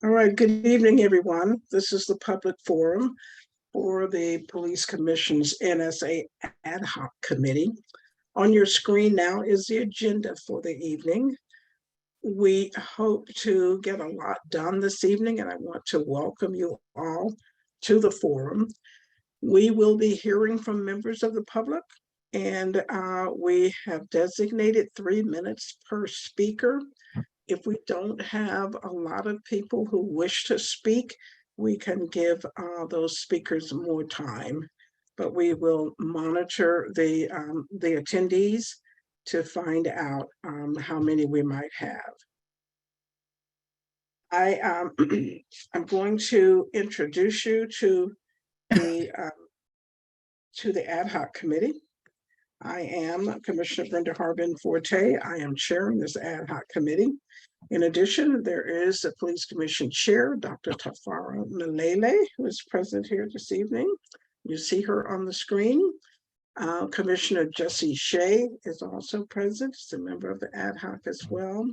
All right, good evening, everyone. This is the public forum for the Police Commission's NSA Ad Hoc Committee. On your screen now is the agenda for the evening. We hope to get a lot done this evening, and I want to welcome you all to the forum. We will be hearing from members of the public, and we have designated 3 minutes per speaker. If we don't have a lot of people who wish to speak, we can give those speakers more time. But we will monitor the attendees to find out how many we might have. I'm going to introduce you to the ad hoc committee. I am Commissioner Brenda Harbin Forte. I am chairing this ad hoc committee. In addition, there is the Police Commission Chair, Dr. Tafara Malele, who is present here this evening. You see her on the screen. Commissioner Jesse Shea is also present. She's a member of the ad hoc as well.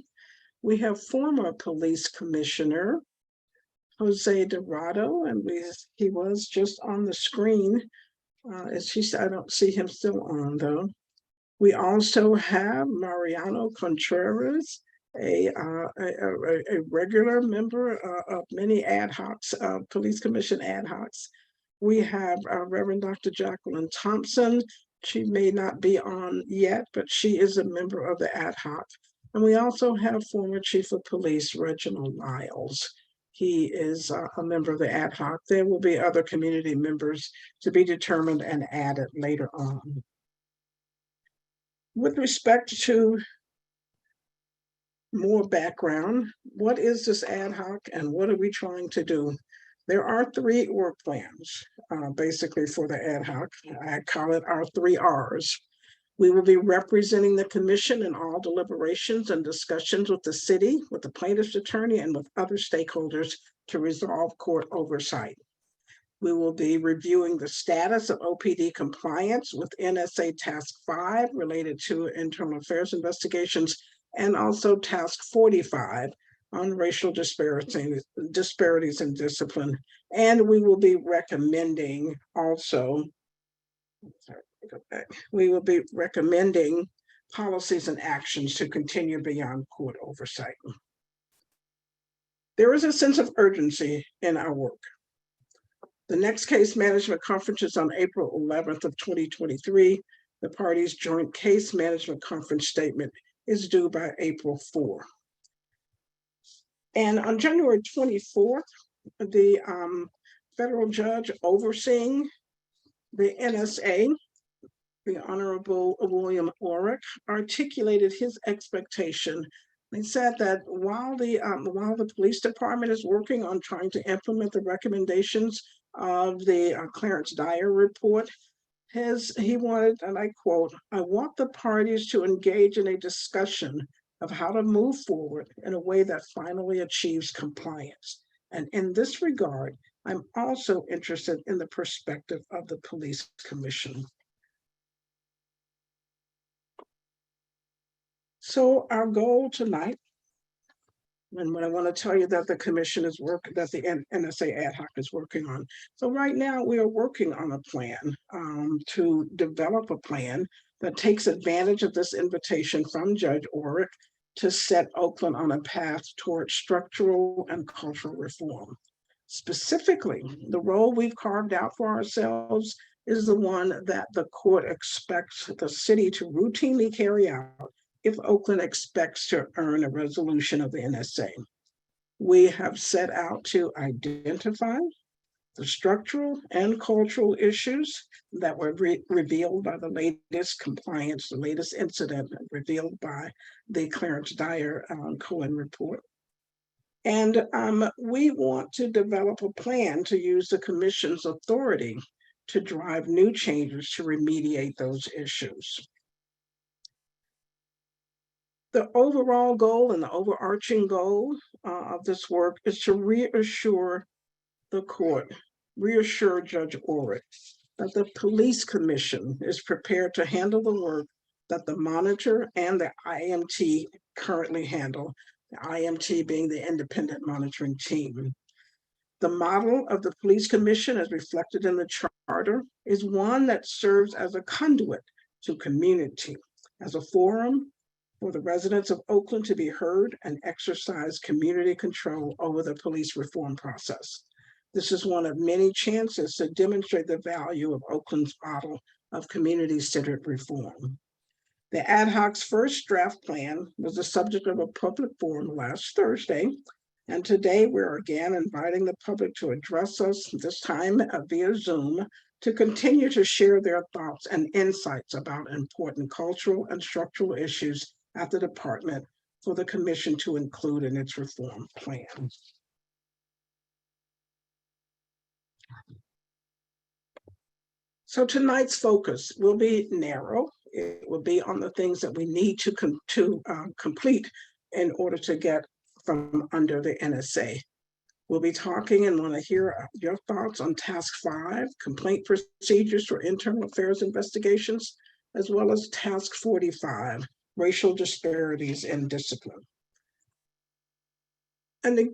We have former Police Commissioner Jose Dorado, and he was just on the screen. As she said, I don't see him still on though. We also have Mariano Contreras, a regular member of many ad hocs, Police Commission ad hocs. We have Reverend Dr. Jacqueline Thompson. She may not be on yet, but she is a member of the ad hoc. And we also have former Chief of Police Reginald Lyles. He is a member of the ad hoc. There will be other community members to be determined and added later on. With respect to more background, what is this ad hoc and what are we trying to do? There are 3 work plans, basically for the ad hoc. I call it our 3 R's. We will be representing the commission in all deliberations and discussions with the city, with the plaintiff's attorney, and with other stakeholders to resolve court oversight. We will be reviewing the status of OPD compliance with NSA Task 5 related to internal affairs investigations, and also Task 45 on racial disparities in discipline. And we will be recommending also, we will be recommending policies and actions to continue beyond court oversight. There is a sense of urgency in our work. The next case management conference is on April 11th of 2023. The parties' joint case management conference statement is due by April 4. And on January 24th, the federal judge overseeing the NSA, the Honorable William Orrick, articulated his expectation. He said that while the police department is working on trying to implement the recommendations of the Clarence Dyer report, he wanted, and I quote, "I want the parties to engage in a discussion of how to move forward in a way that finally achieves compliance. And in this regard, I'm also interested in the perspective of the Police Commission." So our goal tonight, and what I want to tell you that the commission is that the NSA ad hoc is working on. So right now we are working on a plan to develop a plan that takes advantage of this invitation from Judge Orrick to set Oakland on a path toward structural and cultural reform. Specifically, the role we've carved out for ourselves is the one that the court expects the city to routinely carry out if Oakland expects to earn a resolution of the NSA. We have set out to identify the structural and cultural issues that were revealed by the latest compliance, the latest incident revealed by the Clarence Dyer Cohen report. And we want to develop a plan to use the commission's authority to drive new changes to remediate those issues. The overall goal and the overarching goal of this work is to reassure the court, reassure Judge Orrick that the Police Commission is prepared to handle the work that the monitor and the IMT currently handle, IMT being the independent monitoring team. The model of the police commission, as reflected in the charter, is one that serves as a conduit to community, as a forum for the residents of Oakland to be heard and exercise community control over the police reform process. This is one of many chances to demonstrate the value of Oakland's model of community-centered reform. The ad hoc's first draft plan was the subject of a public forum last Thursday, and today we're again inviting the public to address us, this time via Zoom, to continue to share their thoughts and insights about important cultural and structural issues at the department for the commission to include in its reform plan. So tonight's focus will be narrow. It will be on the things that we need to complete in order to get from under the NSA. We'll be talking and want to hear your thoughts on Task 5, Complaint Procedures for Internal Affairs Investigations, as well as Task 45, Racial Disparities in Discipline. And to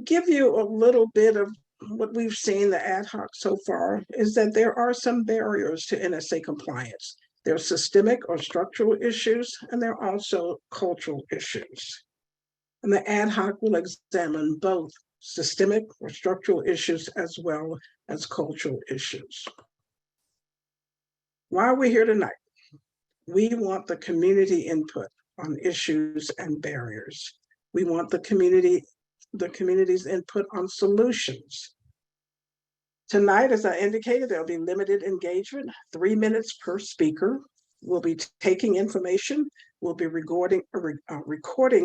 give you a little bit of what we've seen the ad hoc so far is that there are some barriers to NSA compliance. There are systemic or structural issues, and there are also cultural issues. And the ad hoc will examine both systemic or structural issues as well as cultural issues. Why are we here tonight? We want the community input on issues and barriers. We want the community's input on solutions. Tonight, as I indicated, there'll be limited engagement, 3 minutes per speaker. We'll be taking information. We'll be recording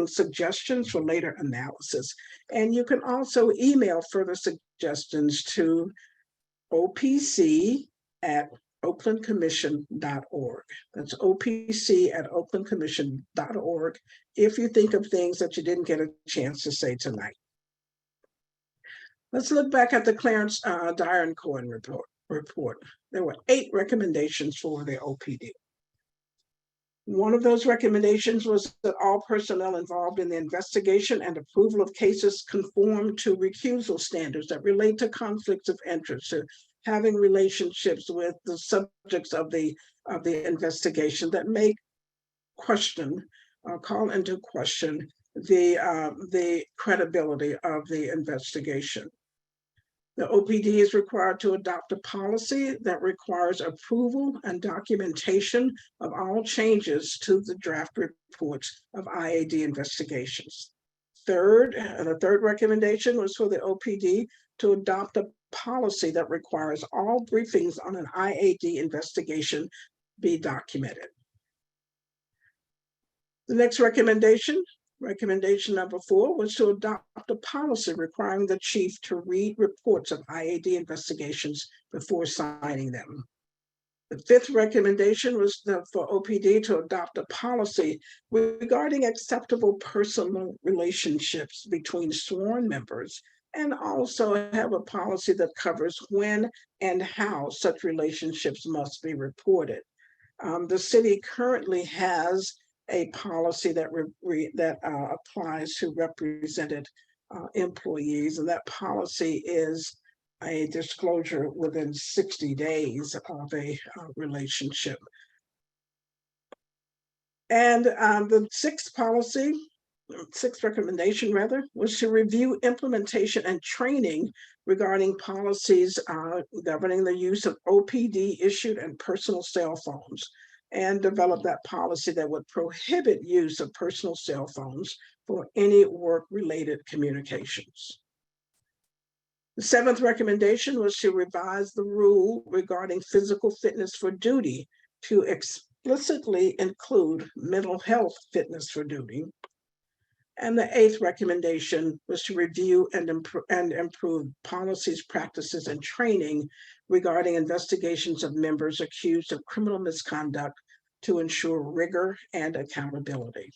suggestions for later analysis. And you can also email further suggestions to opc@oaklandcommission.org. That's opc@oaklandcommission.org if you think of things that you didn't get a chance to say tonight. Let's look back at the Clarence Dyer and Cohen report. There were 8 recommendations for the OPD. One of those recommendations was that all personnel involved in the investigation and approval of cases conform to recusal standards that relate to conflicts of interest, to having relationships with the subjects of the investigation that may call into question the credibility of the investigation. The OPD is required to adopt a policy that requires approval and documentation of all changes to the draft reports of IAD investigations. The third recommendation was for the OPD to adopt a policy that requires all briefings on an IAD investigation be documented. The next recommendation number 4, was to adopt a policy requiring the chief to read reports of IAD investigations before signing them. The 5th recommendation was for OPD to adopt a policy regarding acceptable personal relationships between sworn members, and also have a policy that covers when and how such relationships must be reported. The city currently has a policy that applies to represented employees, and that policy is a disclosure within 60 days of a relationship. And the 6th recommendation was to review implementation and training regarding policies governing the use of OPD issued and personal cell phones, and develop that policy that would prohibit use of personal cell phones for any work-related communications. The 7th recommendation was to revise the rule regarding physical fitness for duty to explicitly include mental health fitness for duty. And the 8th recommendation was to review and improve policies, practices, and training regarding investigations of members accused of criminal misconduct to ensure rigor and accountability.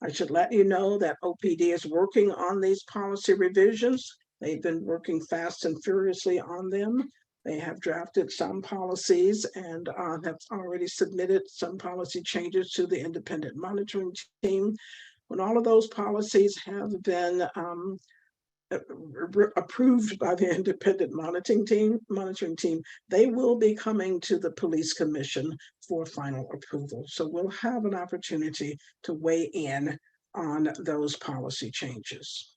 I should let you know that OPD is working on these policy revisions. They've been working fast and furiously on them. They have drafted some policies and have already submitted some policy changes to the independent monitoring team. When all of those policies have been approved by the independent monitoring team, they will be coming to the police commission for final approval. So we'll have an opportunity to weigh in on those policy changes.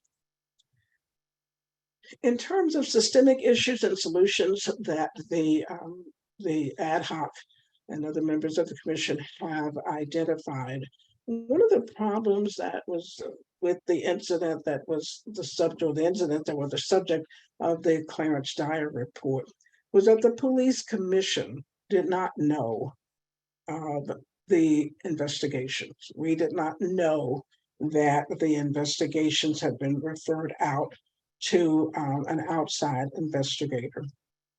In terms of systemic issues and solutions that the ad hoc and other members of the commission have identified, one of the problems that was with the incident that was the subject, or the incident that was the subject of the Clarence Dyer report, was that the police commission did not know the investigations. We did not know that the investigations had been referred out to an outside investigator.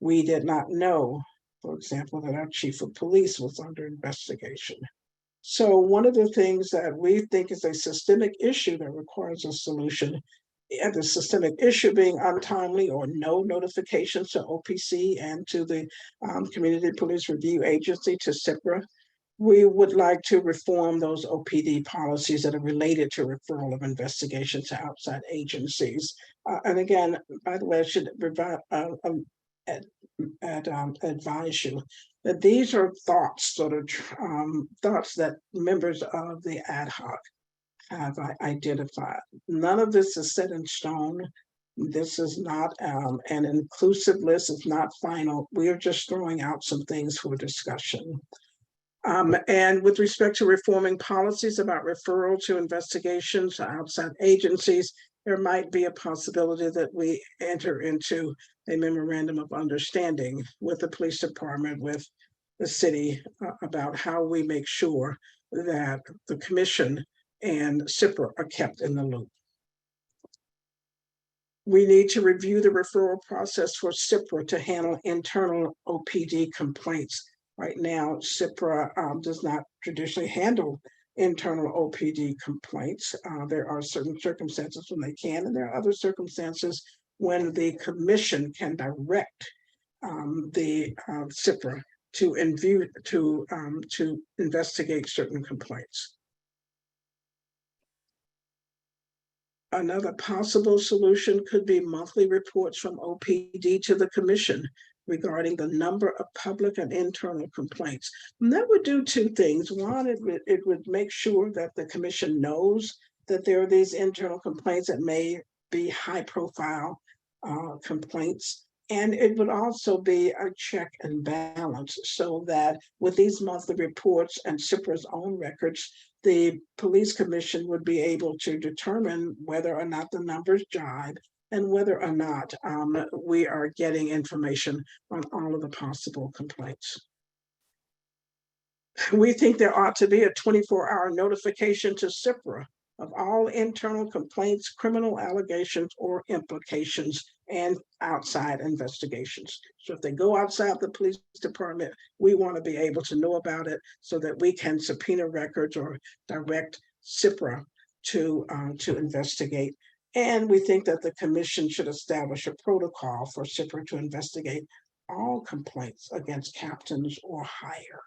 We did not know, for example, that our chief of police was under investigation. So one of the things that we think is a systemic issue that requires a solution, and the systemic issue being untimely or no notifications to OPC and to the Community Police Review Agency, to CIPRA, we would like to reform those OPD policies that are related to referral of investigations to outside agencies. And again, by the way, I should advise you that these are thoughts that members of the ad hoc have identified. None of this is set in stone. This is not an inclusive list. It's not final. We are just throwing out some things for discussion. And with respect to reforming policies about referral to investigations to outside agencies, there might be a possibility that we enter into a memorandum of understanding with the police department, with the city, about how we make sure that the commission and CIPRA are kept in the loop. We need to review the referral process for CIPRA to handle internal OPD complaints. Right now, CIPRA does not traditionally handle internal OPD complaints. There are certain circumstances when they can, and there are other circumstances when the commission can direct the CIPRA to investigate certain complaints. Another possible solution could be monthly reports from OPD to the commission regarding the number of public and internal complaints. And that would do two things. One, it would make sure that the commission knows that there are these internal complaints that may be high profile complaints. And it would also be a check and balance, so that with these monthly reports and CIPRA's own records, the police commission would be able to determine whether or not the numbers jibe and whether or not we are getting information on all of the possible complaints. We think there ought to be a 24-hour notification to CIPRA of all internal complaints, criminal allegations, or implications, and outside investigations. So if they go outside the police department, we want to be able to know about it so that we can subpoena records or direct CIPRA to investigate. And we think that the commission should establish a protocol for CIPRA to investigate all complaints against captains or higher.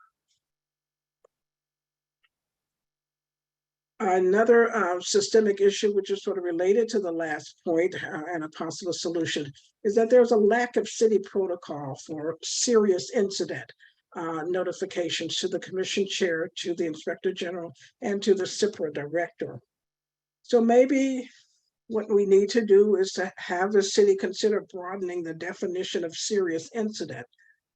Another systemic issue, which is sort of related to the last point and a possible solution, is that there's a lack of city protocol for serious incident notifications to the commission chair, to the inspector general, and to the CIPRA director. So maybe what we need to do is to have the city consider broadening the definition of serious incident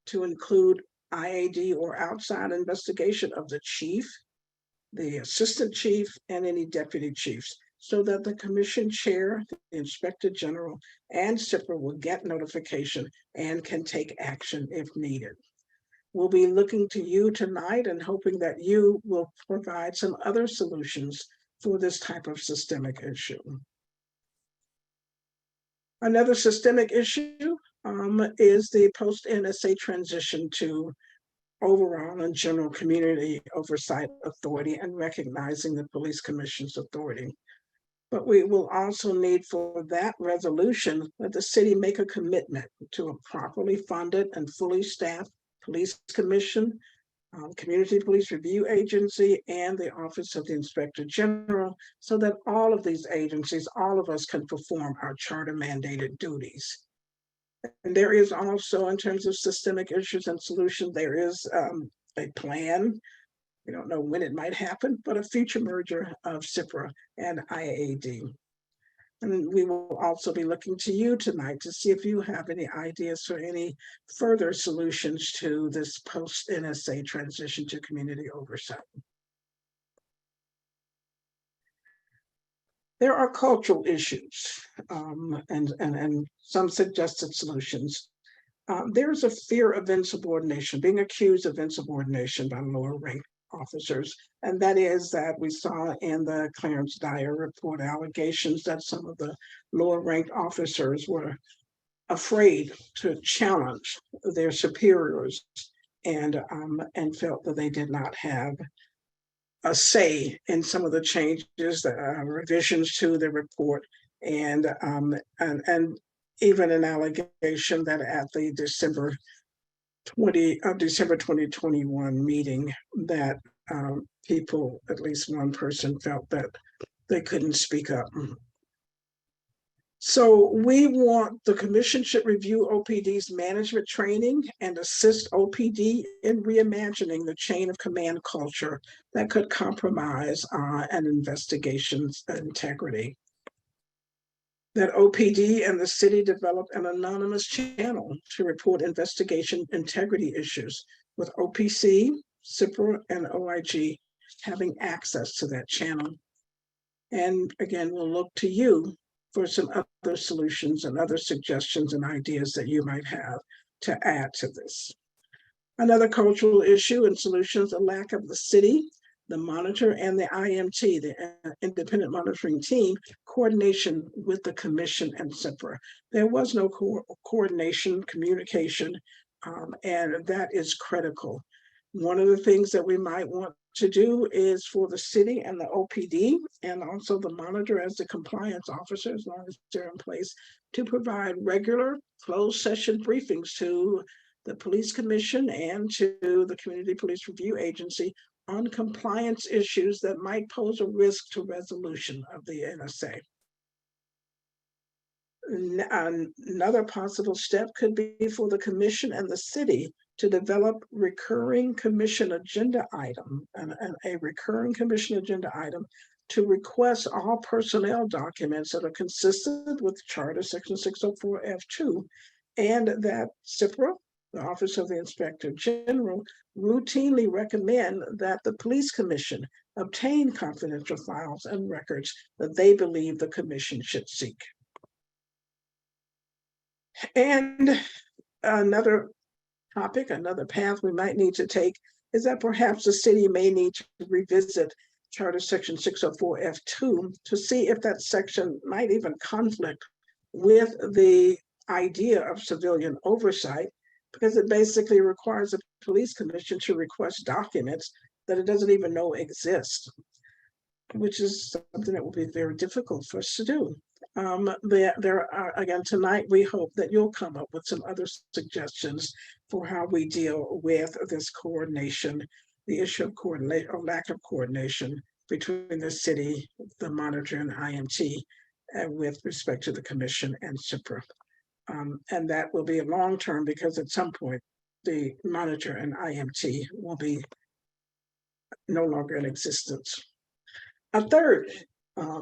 to include IAD or outside investigation of the chief, the assistant chief, and any deputy chiefs, so that the commission chair, the inspector general, and CIPRA will get notification and can take action if needed. We'll be looking to you tonight and hoping that you will provide some other solutions for this type of systemic issue. Another systemic issue is the post-NSA transition to overall and general community oversight authority and recognizing the police commission's authority. But we will also need for that resolution that the city make a commitment to a properly funded and fully staffed police commission, Community Police Review Agency, and the Office of the Inspector General, so that all of these agencies, all of us can perform our charter mandated duties. And there is also, in terms of systemic issues and solutions, there is a plan. We don't know when it might happen, but a future merger of CIPRA and IAD. And we will also be looking to you tonight to see if you have any ideas for any further solutions to this post-NSA transition to community oversight. There are cultural issues and some suggested solutions. There's a fear of insubordination, being accused of insubordination by lower ranked officers. And that is that we saw in the Clarence Dyer report allegations that some of the lower ranked officers were afraid to challenge their superiors and felt that they did not have a say in some of the changes, revisions to the report, and even an allegation that at the December 2021 meeting that people, at least one person, felt that they couldn't speak up. So we want the commission should review OPD's management training and assist OPD in reimagining the chain of command culture that could compromise an investigation's integrity. That OPD and the city develop an anonymous channel to report investigation integrity issues, with OPC, CIPRA, and OIG having access to that channel. And again, we'll look to you for some other solutions and other suggestions and ideas that you might have to add to this. Another cultural issue and solutions, a lack of the city, the monitor, and the IMT, the independent monitoring team, coordination with the commission and CIPRA. There was no coordination, communication, and that is critical. One of the things that we might want to do is for the city and the OPD, and also the monitor as the compliance officer, as long as they're in place, to provide regular closed session briefings to the police commission and to the Community Police Review Agency on compliance issues that might pose a risk to resolution of the NSA. Another possible step could be for the commission and the city to develop recurring commission agenda item, and a recurring commission agenda item to request all personnel documents that are consistent with Charter Section 604 F2, and that CIPRA, the Office of the Inspector General, routinely recommend that the police commission obtain confidential files and records that they believe the commission should seek. And another topic, another path we might need to take is that perhaps the city may need to revisit Charter Section 604 F2 to see if that section might even conflict with the idea of civilian oversight, because it basically requires a police commission to request documents that it doesn't even know exist, which is something that will be very difficult for us to do. There are, again, tonight, we hope that you'll come up with some other suggestions for how we deal with this coordination, the issue of coordination or lack of coordination between the city, the monitor, and IMT, with respect to the commission and CIPRA. And that will be a long term, because at some point, the monitor and IMT will be no longer in existence. A third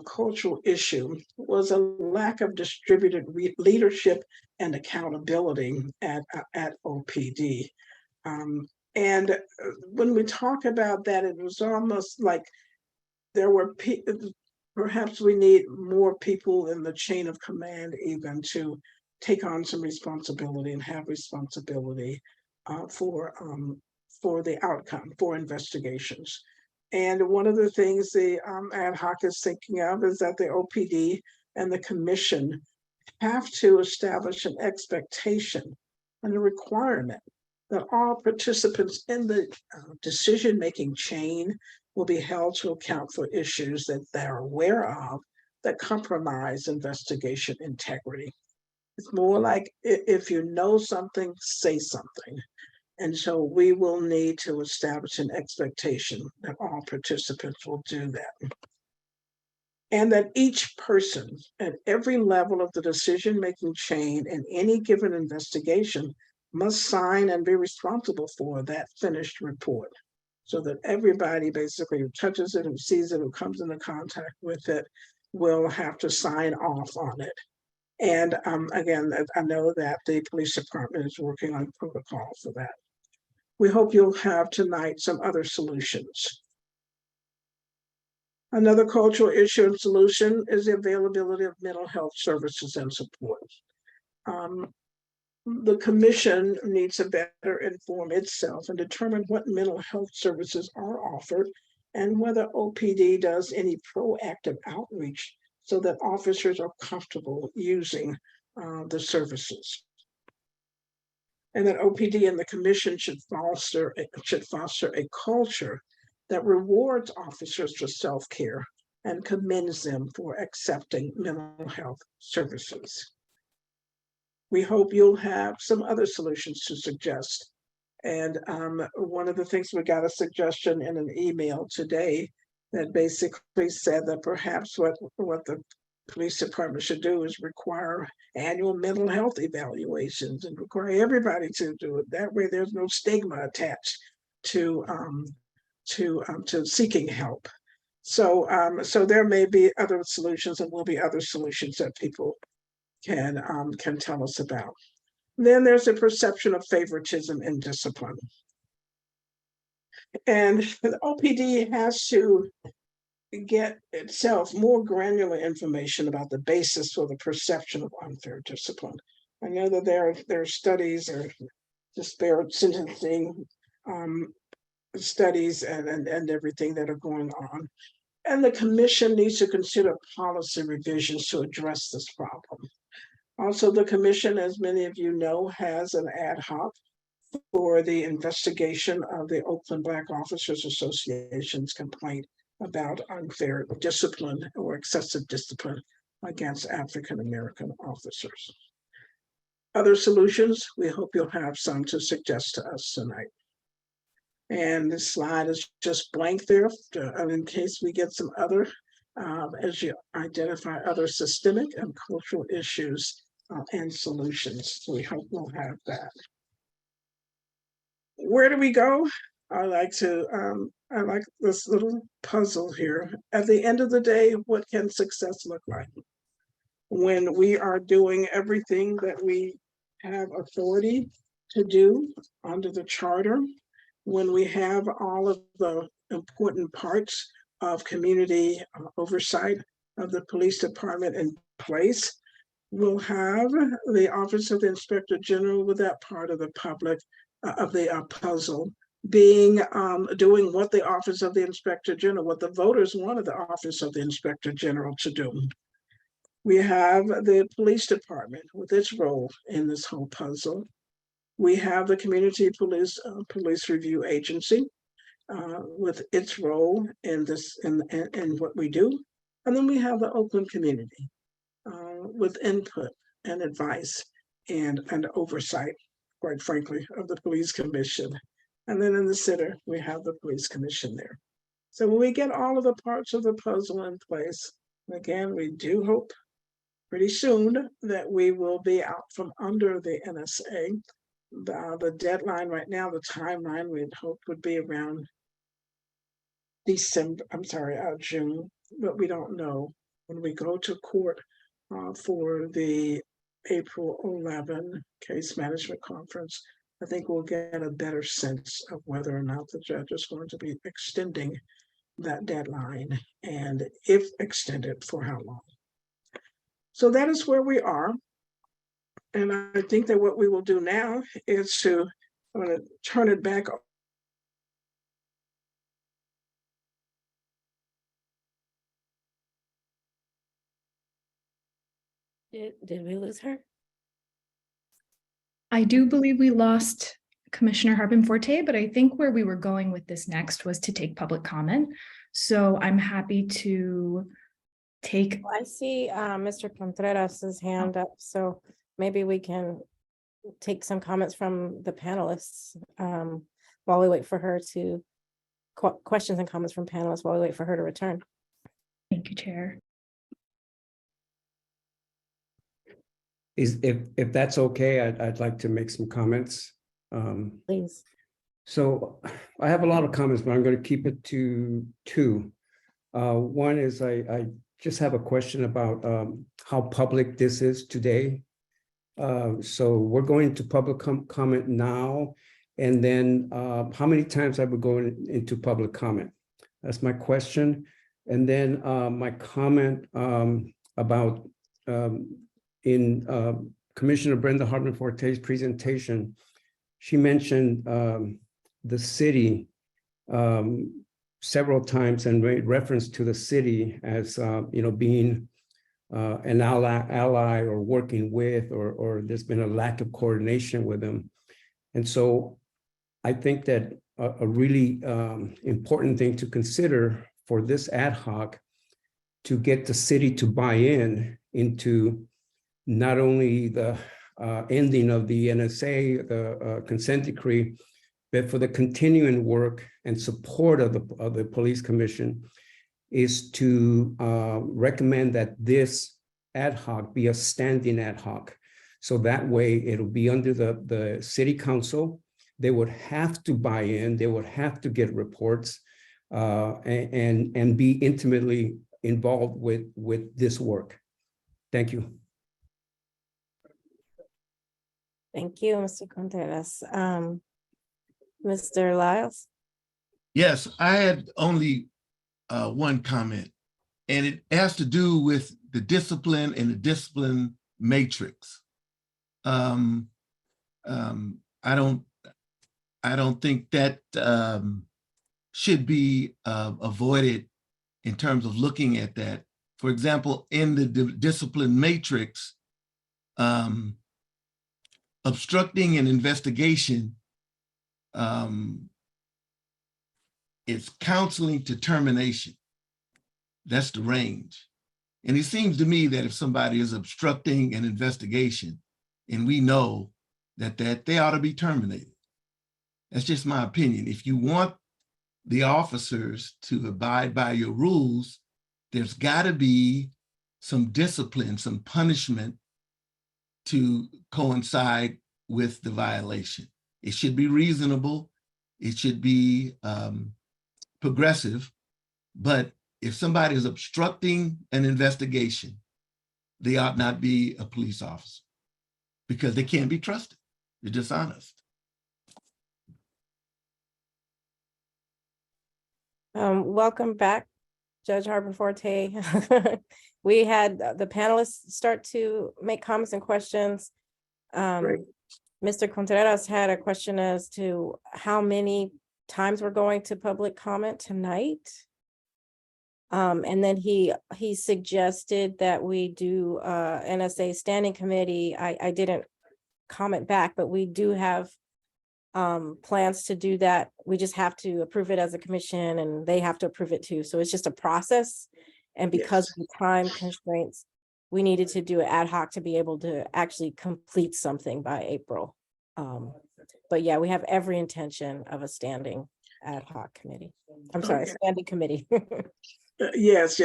cultural issue was a lack of distributed leadership and accountability at OPD. And when we talk about that, it was almost like there were perhaps we need more people in the chain of command even to take on some responsibility and have responsibility for the outcome, for investigations. And one of the things the ad hoc is thinking of is that the OPD and the commission have to establish an expectation and a requirement that all participants in the decision-making chain will be held to account for issues that they're aware of that compromise investigation integrity. It's more like, if you know something, say something. And so we will need to establish an expectation that all participants will do that. And that each person at every level of the decision-making chain in any given investigation must sign and be responsible for that finished report, so that everybody basically who touches it, who sees it, who comes into contact with it, will have to sign off on it. And again, I know that the police department is working on protocol for that. We hope you'll have tonight some other solutions. Another cultural issue and solution is the availability of mental health services and support. The commission needs to better inform itself and determine what mental health services are offered and whether OPD does any proactive outreach so that officers are comfortable using the services. And that OPD and the commission should foster a culture that rewards officers for self-care and commends them for accepting mental health services. We hope you'll have some other solutions to suggest. And one of the things, we got a suggestion in an email today that basically said that perhaps what the police department should do is require annual mental health evaluations and require everybody to do it. That way there's no stigma attached to seeking help. So there may be other solutions, and will be other solutions that people can tell us about. Then there's a perception of favoritism in discipline. And the OPD has to get itself more granular information about the basis for the perception of unfair discipline. I know that there are studies or disparate sentencing studies and everything that are going on. And the commission needs to consider policy revisions to address this problem. Also, the commission, as many of you know, has an ad hoc for the investigation of the Oakland Black Officers Association's complaint about unfair discipline or excessive discipline against African-American officers. Other solutions, we hope you'll have some to suggest to us tonight. And this slide is just blank there in case we get some other, as you identify other systemic and cultural issues and solutions. So we hope we'll have that. Where do we go? I like this little puzzle here. At the end of the day, what can success look like? When we are doing everything that we have authority to do under the charter, when we have all of the important parts of community oversight of the police department in place, we'll have the Office of the Inspector General with that part of the public of the puzzle being doing what the Office of the Inspector General, what the voters wanted the Office of the Inspector General to do. We have the police department with its role in this whole puzzle. We have the Community Police Review Agency with its role in this in what we do. And then we have the Oakland community with input and advice and oversight, quite frankly, of the police commission. And then in the center, we have the police commission there. So when we get all of the parts of the puzzle in place, again, we do hope pretty soon that we will be out from under the NSA. The deadline right now, the timeline we'd hope would be around June, but we don't know. When we go to court for the April 11 case management conference, I think we'll get a better sense of whether or not the judge is going to be extending that deadline, and if extended, for how long. So that is where we are. And I think that what we will do now is I'm going to turn it back. Did we lose her? I do believe we lost Commissioner Harbin-Forte, but I think where we were going with this next was to take public comment. So I'm happy to take. I see Mr. Contreras' hand up, so maybe we can take some comments from the panelists while we wait for her to, questions and comments from panelists while we wait for her to return. Thank you, Chair. If that's okay, I'd like to make some comments. Please. So I have a lot of comments, but I'm going to keep it to two. One is I just have a question about how public this is today. So we're going to public comment now, and then how many times are we going into public comment? That's my question. And then my comment about in Commissioner Brenda Harbin-Forte's presentation, she mentioned the city several times and made reference to the city as being an ally or working with, or there's been a lack of coordination with them. And so I think that a really important thing to consider for this ad hoc to get the city to buy into not only the ending of the NSA, the consent decree, but for the continuing work and support of the police commission, is to recommend that this ad hoc be a standing ad hoc. So that way it'll be under the city council. They would have to buy in, they would have to get reports and be intimately involved with this work. Thank you. Thank you, Mr. Contreras. Mr. Lyles? Yes, I had only one comment, and it has to do with the discipline and the discipline matrix. I don't think that should be avoided in terms of looking at that. For example, in the discipline matrix, obstructing an investigation is counseling to termination. That's the range. And it seems to me that if somebody is obstructing an investigation and we know that they ought to be terminated. That's just my opinion. If you want the officers to abide by your rules, there's got to be some discipline, some punishment to coincide with the violation. It should be reasonable. It should be progressive. But if somebody is obstructing an investigation, they ought not be a police officer because they can't be trusted. They're dishonest. Welcome back, Judge Harbin-Forte. We had the panelists start to make comments and questions. Mr. Contreras had a question as to how many times we're going to public comment tonight. And then he suggested that we do NSA standing committee. I didn't comment back, but we do have plans to do that. We just have to approve it as a commission and they have to approve it too. So it's just a process. And because of the time constraints, we needed to do an ad hoc to be able to actually complete something by April. But yeah, we have every intention of a standing ad hoc committee. I'm sorry, standing committee. Yes,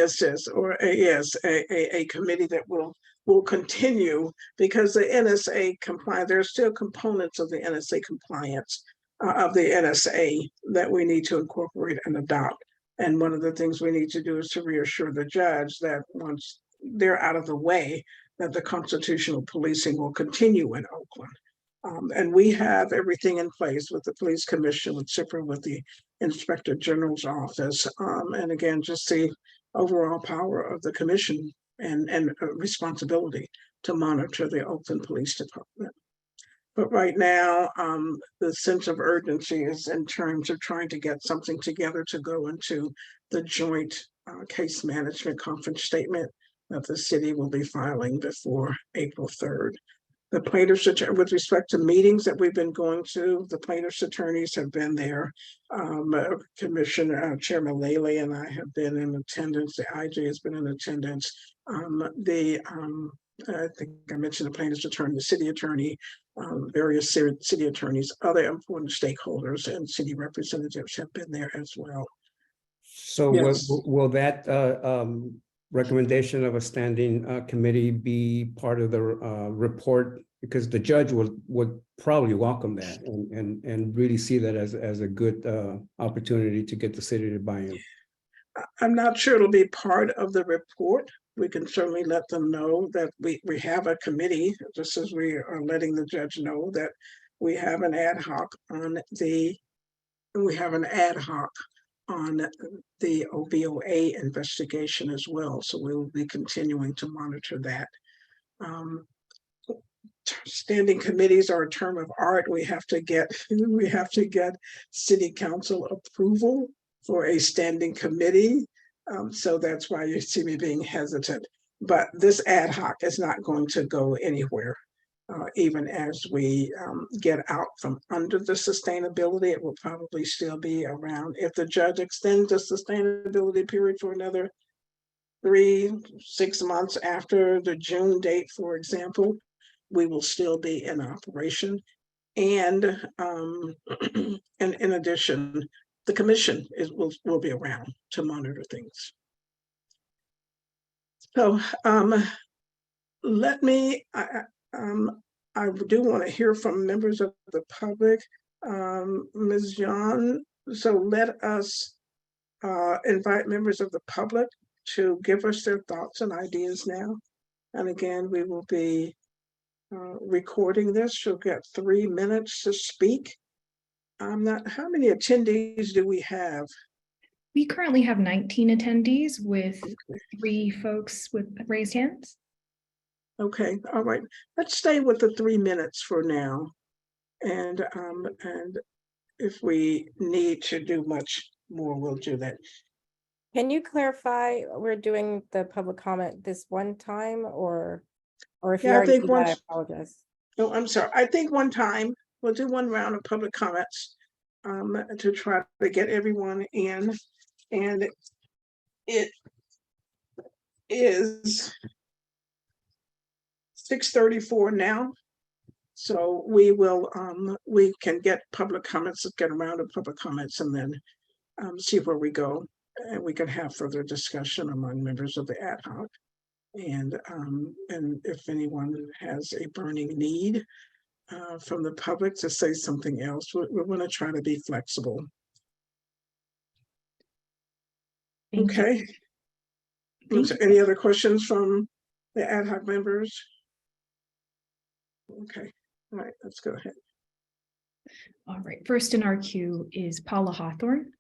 or a committee that will continue, because the NSA compliance, there are still components of the NSA compliance of the NSA that we need to incorporate and adopt. And one of the things we need to do is to reassure the judge that once they're out of the way, that the constitutional policing will continue in Oakland. And we have everything in place with the police commission, with SIPRA, with the inspector general's office. And again, just the overall power of the commission and responsibility to monitor the Oakland Police Department. But right now, the sense of urgency is in terms of trying to get something together to go into the joint case management conference statement that the city will be filing before April 3rd. The plaintiffs, with respect to meetings that we've been going to, the plaintiffs' attorneys have been there. Commissioner Chairman Laley and I have been in attendance. The IJ has been in attendance. The I think I mentioned the plaintiff's attorney, the city attorney, various city attorneys, other important stakeholders and city representatives have been there as well. So Yes. will that recommendation of a standing committee be part of the report? Because the judge would probably welcome that and really see that as a good opportunity to get the city to buy in. I'm not sure it'll be part of the report. We can certainly let them know that we have a committee, just as we are letting the judge know that we have an ad hoc on the OBOA investigation as well. So we will be continuing to monitor that. Standing committees are a term of art. We have to get city council approval for a standing committee. So that's why you see me being hesitant. But this ad hoc is not going to go anywhere. Even as we get out from under the sustainability, it will probably still be around. If the judge extends the sustainability period for another 3-6 months after the June date, for example, we will still be in operation. And in addition, the commission will be around to monitor things. So let me, I do want to hear from members of the public. Ms. John, so let us invite members of the public to give us their thoughts and ideas now. And again, we will be recording this. You'll get 3 minutes to speak. How many attendees do we have? We currently have 19 attendees with 3 folks with raised hands. Okay, all right. Let's stay with the 3 minutes for now. And if we need to do much more, we'll do that. Can you clarify, we're doing the public comment this one time, or if you Yeah, I already think did that, I once. apologize. No, I'm sorry. I think one time we'll do one round of public comments to try to get everyone in. And it is 6:34 now. So we will, we can get public comments, get a round of public comments, and then see where we go. And we can have further discussion among members of the ad hoc. And if anyone has a burning need from the public to say something else, we're going to try to be flexible. Thank you. Okay. Thank you. Any other questions from the ad hoc members? Okay. All right, let's go ahead. All right, first in our queue is Paula Hawthorne.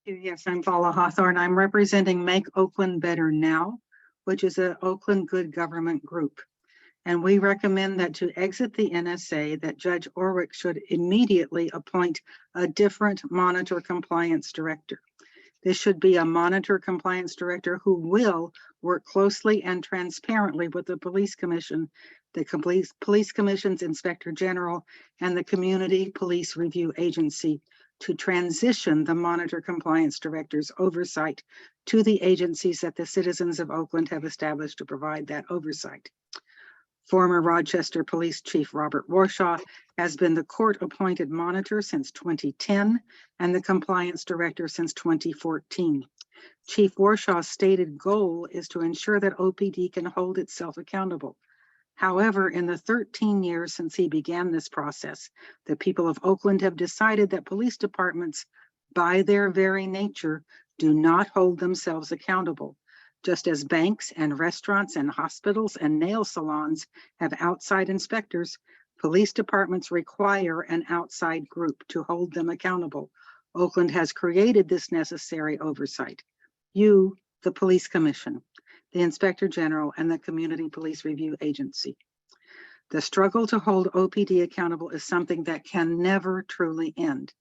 Yes, I'm Paula Hawthorne. I'm representing Make Oakland Better Now, which is an Oakland good government group. And we recommend that to exit the NSA, that Judge Orwick should immediately appoint a different monitor compliance director. This should be a monitor compliance director who will work closely and transparently with the police commission, the police commission's inspector general, and the community police review agency to transition the monitor compliance director's oversight to the agencies that the citizens of Oakland have established to provide that oversight. Former Rochester Police Chief Robert Warshaw has been the court-appointed monitor since 2010 and the compliance director since 2014. Chief Warshaw's stated goal is to ensure that OPD can hold itself accountable. However, in the 13 years since he began this process, the people of Oakland have decided that police departments, by their very nature, do not hold themselves accountable. Just as banks and restaurants and hospitals and nail salons have outside inspectors, police departments require an outside group to hold them accountable. Oakland has created this necessary oversight. You, the police commission, the inspector general, and the community police review agency. The struggle to hold OPD accountable is something that can never truly end,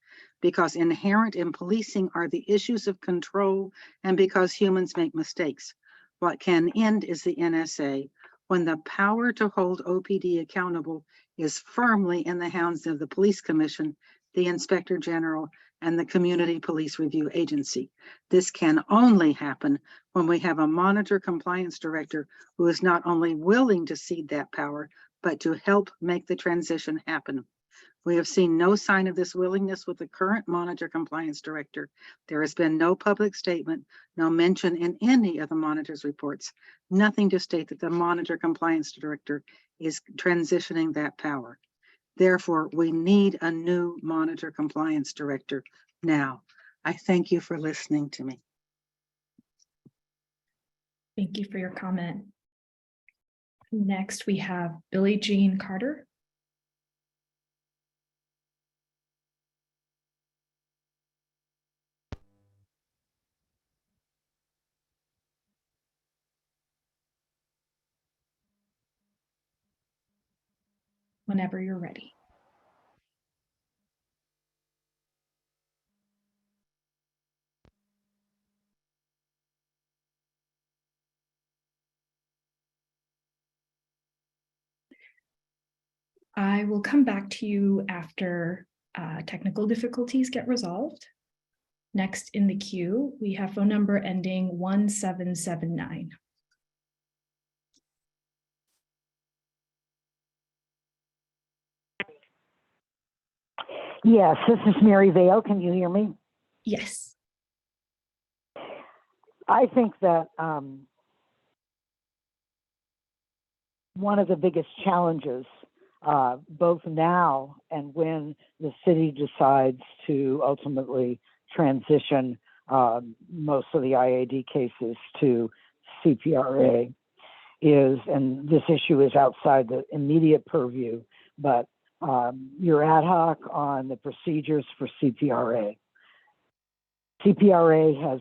because inherent in policing are the issues of control and because humans make mistakes. What can end is the NSA, when the power to hold OPD accountable is firmly in the hands of the police commission, the inspector general, and the Community Police Review Agency. This can only happen when we have a monitor compliance director who is not only willing to cede that power, but to help make the transition happen. We have seen no sign of this willingness with the current monitor compliance director. There has been no public statement, no mention in any of the monitor's reports, nothing to state that the monitor compliance director is transitioning that power. Therefore, we need a new monitor compliance director now. I thank you for listening to me. Thank you for your comment. Next, we have Billie Jean Carter. Whenever you're ready. I will come back to you after technical difficulties get resolved. Next in the queue, we have phone number ending 1779. Yes, this is Mary Vale. Can you hear me? Yes. I think that one of the biggest challenges, both now and when the city decides to ultimately transition most of the IAD cases to CPRA, is, and this issue is outside the immediate purview, but you're ad hoc on the procedures for CPRA. CPRA has,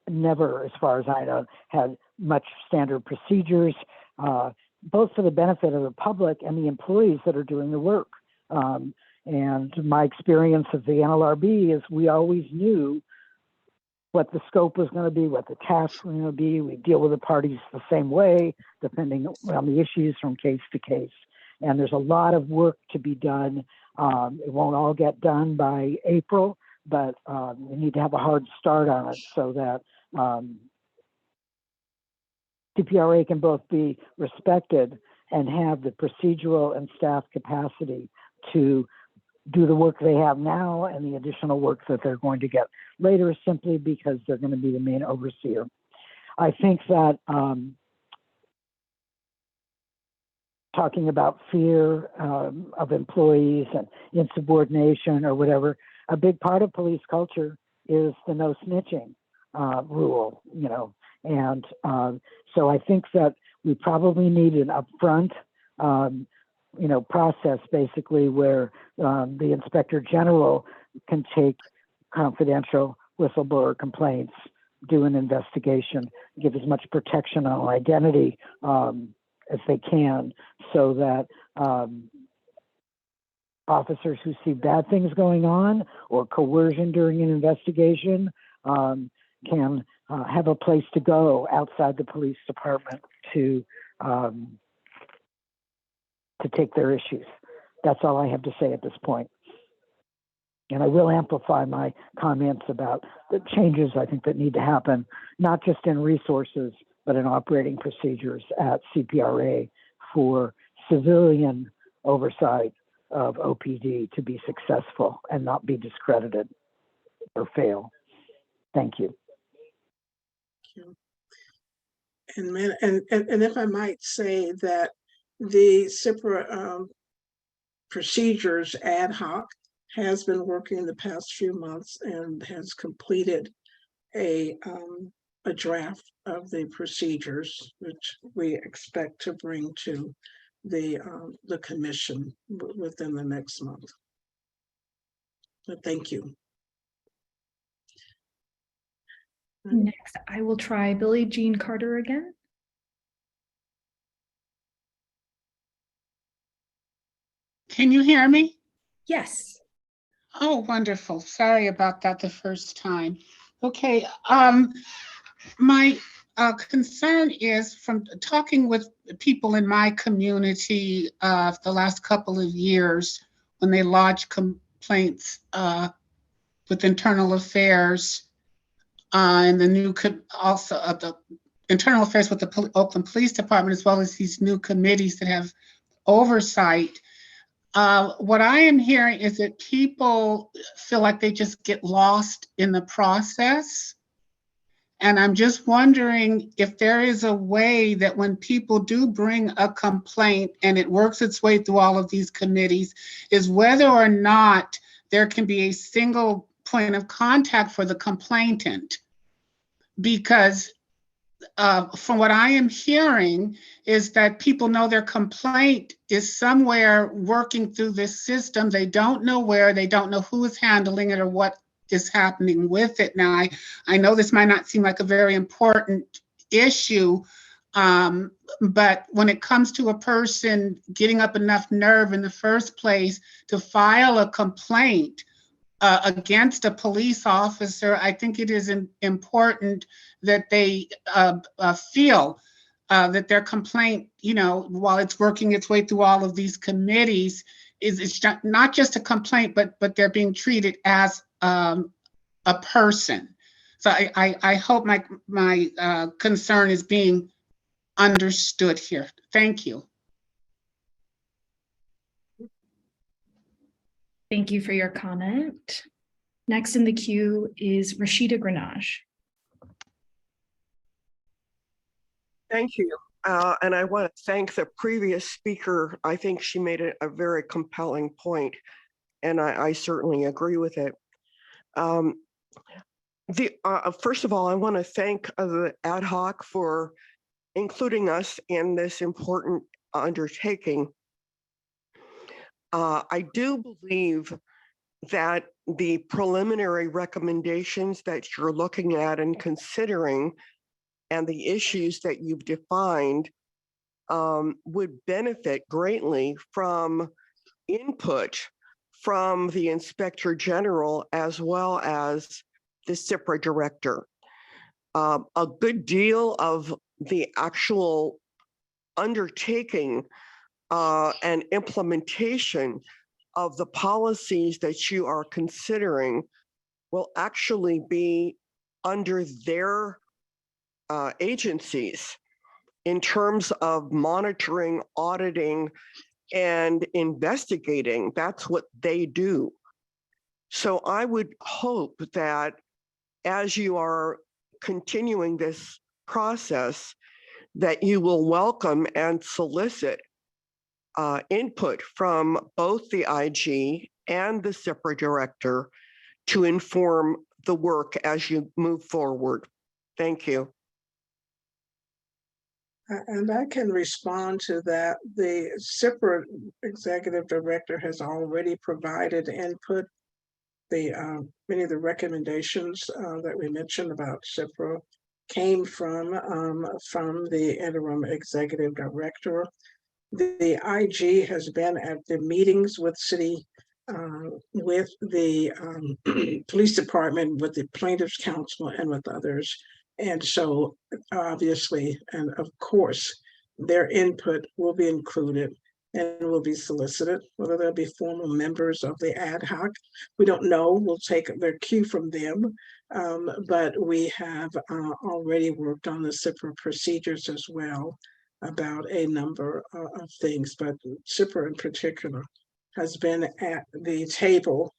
never, as far as I know, had much standard procedures, both for the benefit of the public and the employees that are doing the work. And my experience of the NLRB is we always knew what the scope was going to be, what the tasks were going to be. We deal with the parties the same way, depending on the issues from case to case. And there's a lot of work to be done. It won't all get done by April, but we need to have a hard start on it so that CPRA can both be respected and have the procedural and staff capacity to do the work they have now and the additional work that they're going to get later, simply because they're going to be the main overseer. I think that talking about fear of employees and insubordination or whatever, a big part of police culture is the no snitching rule, and so I think that we probably need an upfront, process basically where the inspector general can take confidential whistleblower complaints, do an investigation, give as much protection on identity as they can, so that officers who see bad things going on or coercion during an investigation can have a place to go outside the police department to take their issues. That's all I have to say at this point. And I will amplify my comments about the changes I think that need to happen, not just in resources, but in operating procedures at CPRA for civilian oversight of OPD to be successful and not be discredited or fail. Thank you. And if I might say that the CIPRA procedures ad hoc has been working the past few months and has completed a draft of the procedures, which we expect to bring to the commission within the next month. But thank you. Next, I will try Billie Jean Carter again. Can you hear me? Yes. Oh, wonderful. Sorry about that the first time. Okay, my concern is from talking with people in my community the last couple of years when they lodge complaints with internal affairs and the new also of the internal affairs with the Oakland Police Department, as well as these new committees that have oversight. What I am hearing is that people feel like they just get lost in the process. And I'm just wondering if there is a way that when people do bring a complaint and it works its way through all of these committees, is whether or not there can be a single point of contact for the complainant. Because from what I am hearing is that people know their complaint is somewhere working through this system. They don't know where, they don't know who is handling it or what is happening with it. Now, I know this might not seem like a very important issue, but when it comes to a person getting up enough nerve in the first place to file a complaint against a police officer, I think it is important that they feel that their complaint, you know, while it's working its way through all of these committees, is not just a complaint, but they're being treated as a person. So I hope my concern is being understood here. Thank you. Thank you for your comment. Next in the queue is Rashida Grenache. Thank you. And I want to thank the previous speaker. I think she made a very compelling point, and I certainly agree with it. First of all, I want to thank the ad hoc for including us in this important undertaking. I do believe that the preliminary recommendations that you're looking at and considering and the issues that you've defined would benefit greatly from input from the Inspector General as well as the CIPRA director. A good deal of the actual undertaking and implementation of the policies that you are considering will actually be under their agencies in terms of monitoring, auditing, and investigating. That's what they do. So I would hope that as you are continuing this process, that you will welcome and solicit input from both the IG and the CIPRA director to inform the work as you move forward. Thank you. And I can respond to that. The CIPRA executive director has already provided input. Many of the recommendations that we mentioned about CIPRA came from the interim executive director. The IG has been at the meetings with with the police department, with the plaintiff's counsel, and with others. And so obviously, and of course, their input will be included and will be solicited. Whether they'll be formal members of the ad hoc, we don't know. We'll take their cue from them. But we have already worked on the CIPRA procedures as well about a number of things, but CIPRA in particular has been at the table.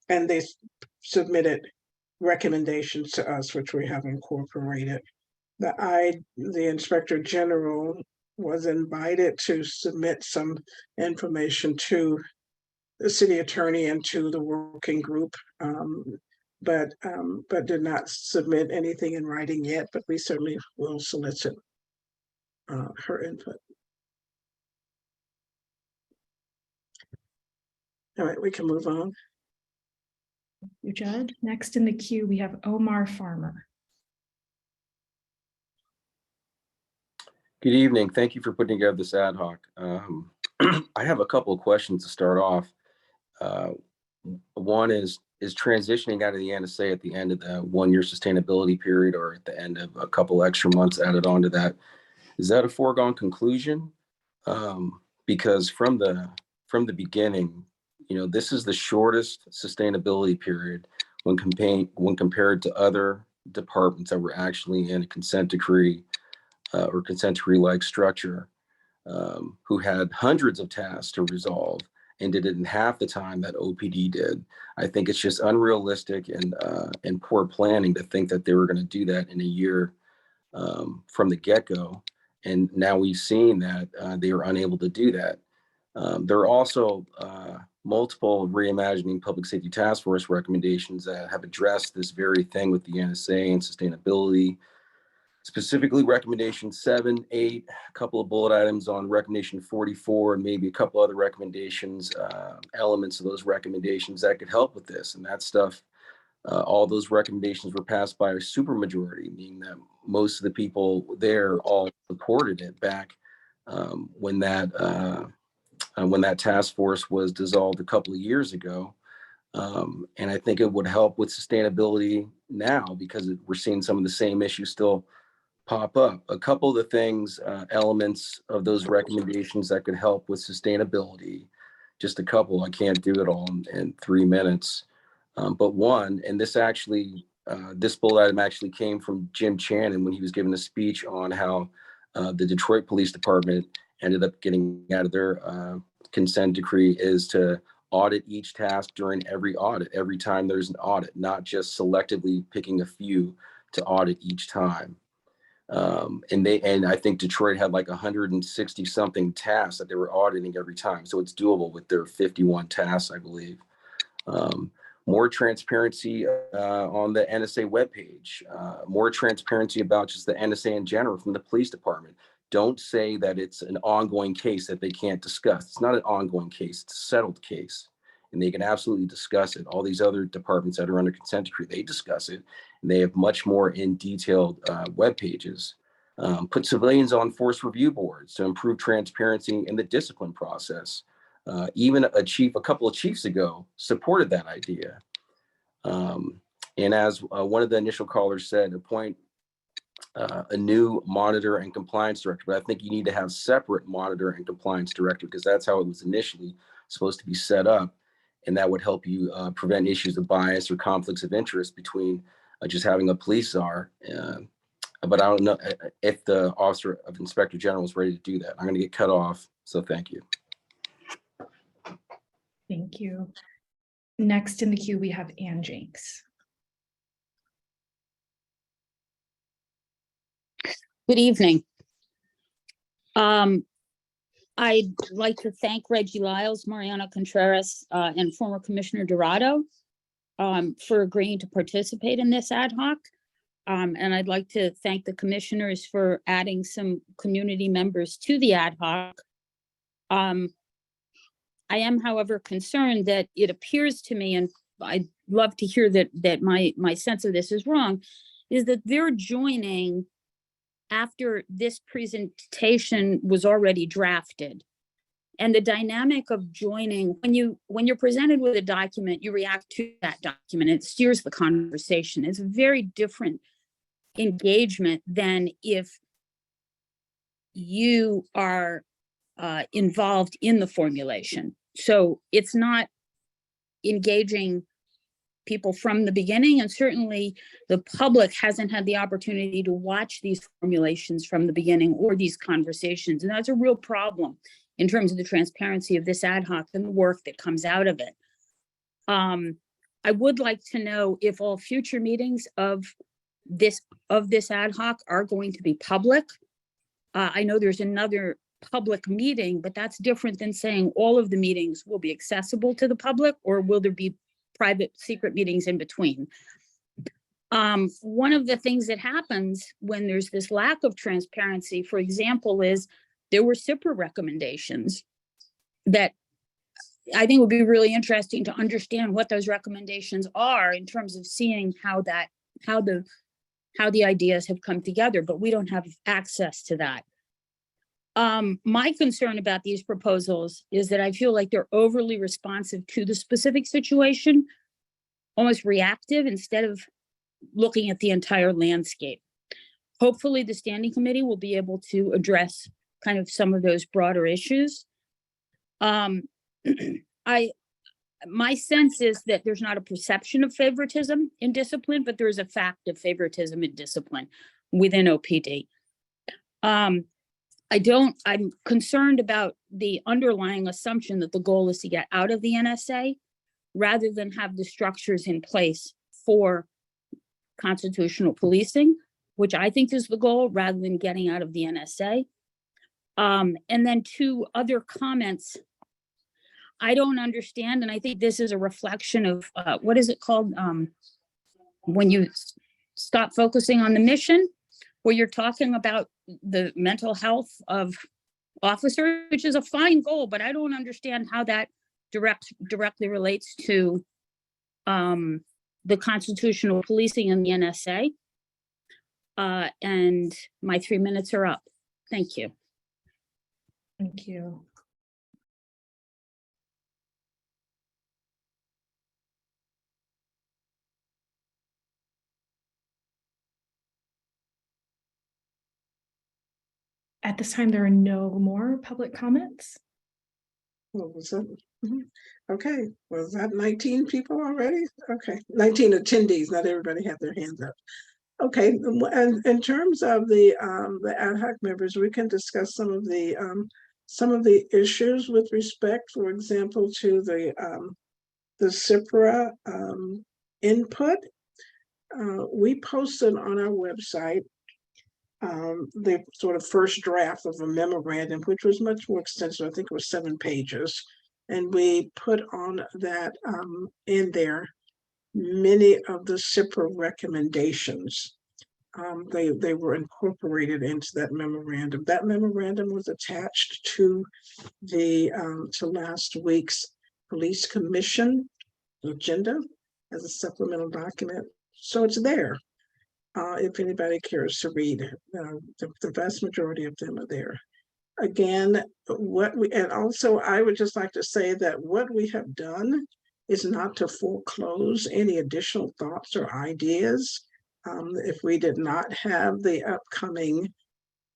And they submitted recommendations to us, which we have incorporated. The Inspector General was invited to submit some information to the city attorney and to the working group, but did not submit anything in writing yet, but we certainly will solicit her input. All right, we can move on. Thank you, Judge. Next in the queue, we have Omar Farmer. Good evening. Thank you for putting together this ad hoc. I have a couple of questions to start off. One is transitioning out of the NSA at the end of the 1-year sustainability period or at the end of a couple extra months added on to that, is that a foregone conclusion? Because from the beginning, this is the shortest sustainability period when compared to other departments that were actually in a consent decree or consent decree-like structure, who had hundreds of tasks to resolve and did it in half the time that OPD did. I think it's just unrealistic and poor planning to think that they were going to do that in a year from the get-go. And now we've seen that they were unable to do that. There are also multiple reimagining public safety task force recommendations that have addressed this very thing with the NSA and sustainability. Specifically, recommendation 7, 8, a couple of bullet items on recommendation 44, and maybe a couple other recommendations, elements of those recommendations that could help with this. And that stuff, all those recommendations were passed by a supermajority, meaning that most of the people there all supported it back when that task force was dissolved a couple of years ago. And I think it would help with sustainability now because we're seeing some of the same issues still pop up. A couple of the things, elements of those recommendations that could help with sustainability, just a couple, I can't do it all in 3 minutes. But one, and this bullet item actually came from Jim Channon when he was giving a speech on how the Detroit Police Department ended up getting out of their consent decree, is to audit each task during every audit, every time there's an audit, not just selectively picking a few to audit each time. And I think Detroit had like 160 something tasks that they were auditing every time. So it's doable with their 51 tasks, I believe. More transparency on the NSA webpage, more transparency about just the NSA in general from the police department. Don't say that it's an ongoing case that they can't discuss. It's not an ongoing case, it's a settled case. And they can absolutely discuss it. All these other departments that are under consent decree, they discuss it. And they have much more in detailed web pages. Put civilians on force review boards to improve transparency in the discipline process. Even a couple of chiefs ago supported that idea. And as one of the initial callers said, appoint a new monitor and compliance director. But I think you need to have separate monitor and compliance director because that's how it was initially supposed to be set up. And that would help you prevent issues of bias or conflicts of interest between just having a police czar. But I don't know if the Office of Inspector General is ready to do that. I'm going to get cut off. So thank you. Thank you. Next in the queue, we have Ann Jenks. Good evening. I'd like to thank Reggie Lyles, Mariana Contreras, and former Commissioner Dorado for agreeing to participate in this ad hoc. And I'd like to thank the commissioners for adding some community members to the ad hoc. I am, however, concerned that it appears to me, and I'd love to hear that my sense of this is wrong, is that they're joining after this presentation was already drafted. And the dynamic of joining, when you're presented with a document, you react to that document. It steers the conversation. It's a very different engagement than if you are involved in the formulation. So it's not engaging people from the beginning, and certainly the public hasn't had the opportunity to watch these formulations from the beginning or these conversations. And that's a real problem in terms of the transparency of this ad hoc and the work that comes out of it. I would like to know if all future meetings of this ad hoc are going to be public. I know there's another public meeting, but that's different than saying all of the meetings will be accessible to the public, or will there be private secret meetings in between? One of the things that happens when there's this lack of transparency, for example, is there were SIPRA recommendations that I think would be really interesting to understand what those recommendations are in terms of seeing how the ideas have come together, but we don't have access to that. My concern about these proposals is that I feel like they're overly responsive to the specific situation, almost reactive instead of looking at the entire landscape. Hopefully the standing committee will be able to address kind of some of those broader issues. I my sense is that there's not a perception of favoritism in discipline, but there is a fact of favoritism in discipline within OPD. I'm concerned about the underlying assumption that the goal is to get out of the NSA rather than have the structures in place for constitutional policing, which I think is the goal, rather than getting out of the NSA. And then two other comments I don't understand, and I think this is a reflection of, what is it called? When you stop focusing on the mission, where you're talking about the mental health of officers, which is a fine goal, but I don't understand how that directly relates to the constitutional policing in the NSA. And my 3 minutes are up. Thank you. Thank you. At this time, there are no more public comments. What was it? Mhm. Okay, was that 19 people already? Okay, 19 attendees, not everybody had their hands up. Okay, and in terms of the ad hoc members, we can discuss some of the issues with respect, for example, to the CIPRA input. We posted on our website the sort of first draft of a memorandum, which was much more extensive. I think it was 7 pages. And we put on that in there many of the CIPRA recommendations. They were incorporated into that memorandum. That memorandum was attached to the to last week's Police Commission agenda as a supplemental document. So it's there. If anybody cares to read, the vast majority of them are there. Again, and also I would just like to say that what we have done is not to foreclose any additional thoughts or ideas. If we did not have the upcoming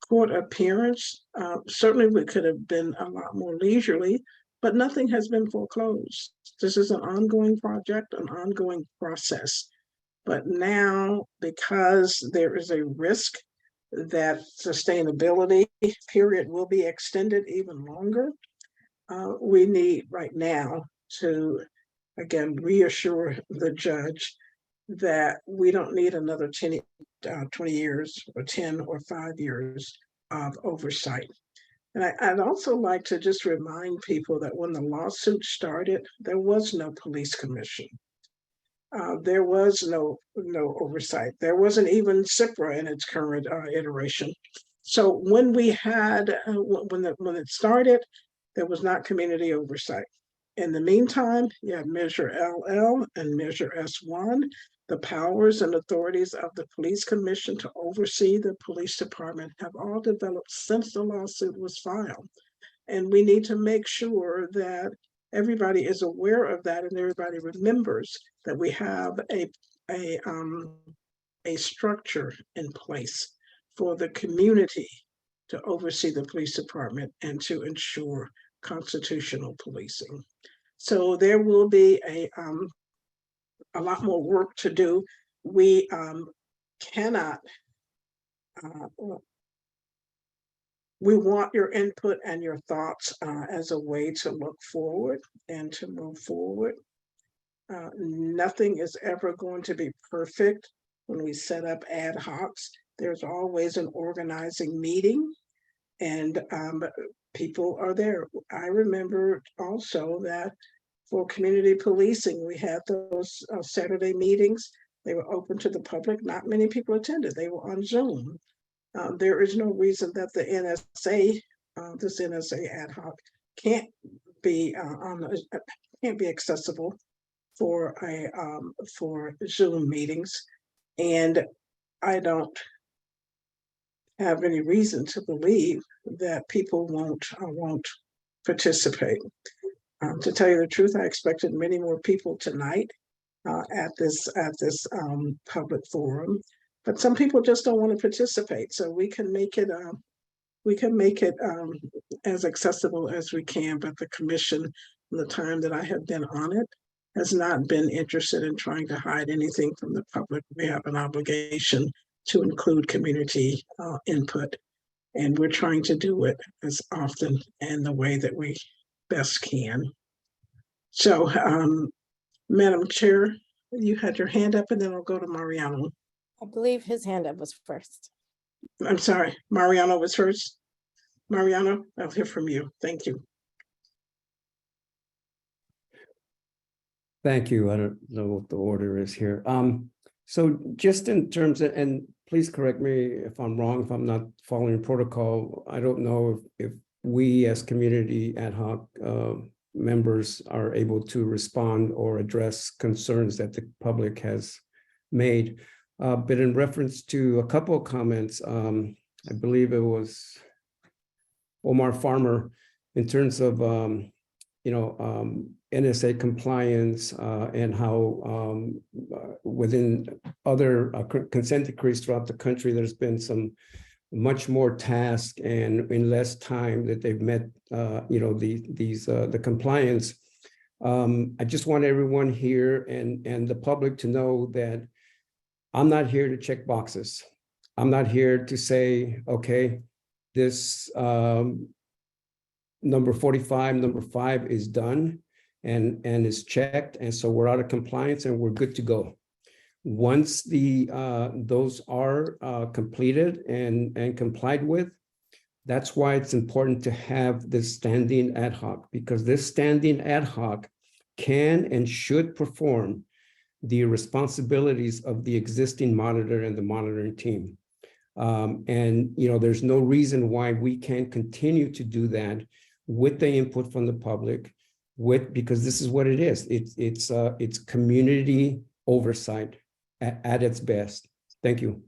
court appearance, certainly we could have been a lot more leisurely, but nothing has been foreclosed. This is an ongoing project, an ongoing process. But now, because there is a risk that sustainability period will be extended even longer, we need right now to, again, reassure the judge that we don't need another 20 years or 10 or 5 years of oversight. And I'd also like to just remind people that when the lawsuit started, there was no police commission. There was no oversight. There wasn't even CIPRA in its current iteration. So when we had, when it started, there was not community oversight. In the meantime, you have Measure LL and Measure S1, the powers and authorities of the Police Commission to oversee the police department have all developed since the lawsuit was filed. And we need to make sure that everybody is aware of that and everybody remembers that we have a structure in place for the community to oversee the police department and to ensure constitutional policing. So there will be a lot more work to do. We cannot, we want your input and your thoughts as a way to look forward and to move forward. Nothing is ever going to be perfect when we set up ad hocs. There's always an organizing meeting and people are there. I remember also that for community policing, we had those Saturday meetings. They were open to the public. Not many people attended. They were on Zoom. There is no reason that the NSA, this NSA ad hoc, can't be accessible for Zoom meetings, and I don't have any reason to believe that people won't participate. To tell you the truth, I expected many more people tonight at this public forum, but some people just don't want to participate. So we can make it as accessible as we can, but the commission from the time that I have been on it, has not been interested in trying to hide anything from the public. We have an obligation to include community input, and we're trying to do it as often and the way that we best can. So, Madam Chair, you had your hand up, and then I'll go to Mariano. I believe his hand up was first. I'm sorry, Mariano was first. Mariano, I'll hear from you. Thank you. Thank you. I don't know what the order is here. So just in terms of, and please correct me if I'm wrong, if I'm not following protocol. I don't know if we as community ad hoc members are able to respond or address concerns that the public has made. But in reference to a couple of comments, I believe it was Omar Farmer, in terms of NSA compliance and how within other consent decrees throughout the country, there's been some much more tasks and in less time that they've met the compliance. I just want everyone here and the public to know that I'm not here to check boxes. I'm not here to say, okay, this number 45, number 5 is done and is checked. And so we're out of compliance and we're good to go. Once those are completed and complied with, that's why it's important to have this standing ad hoc, because this standing ad hoc can and should perform the responsibilities of the existing monitor and the monitoring team. There's no reason why we can't continue to do that with the input from the public, because this is what it is. It's community oversight at its best. Thank you.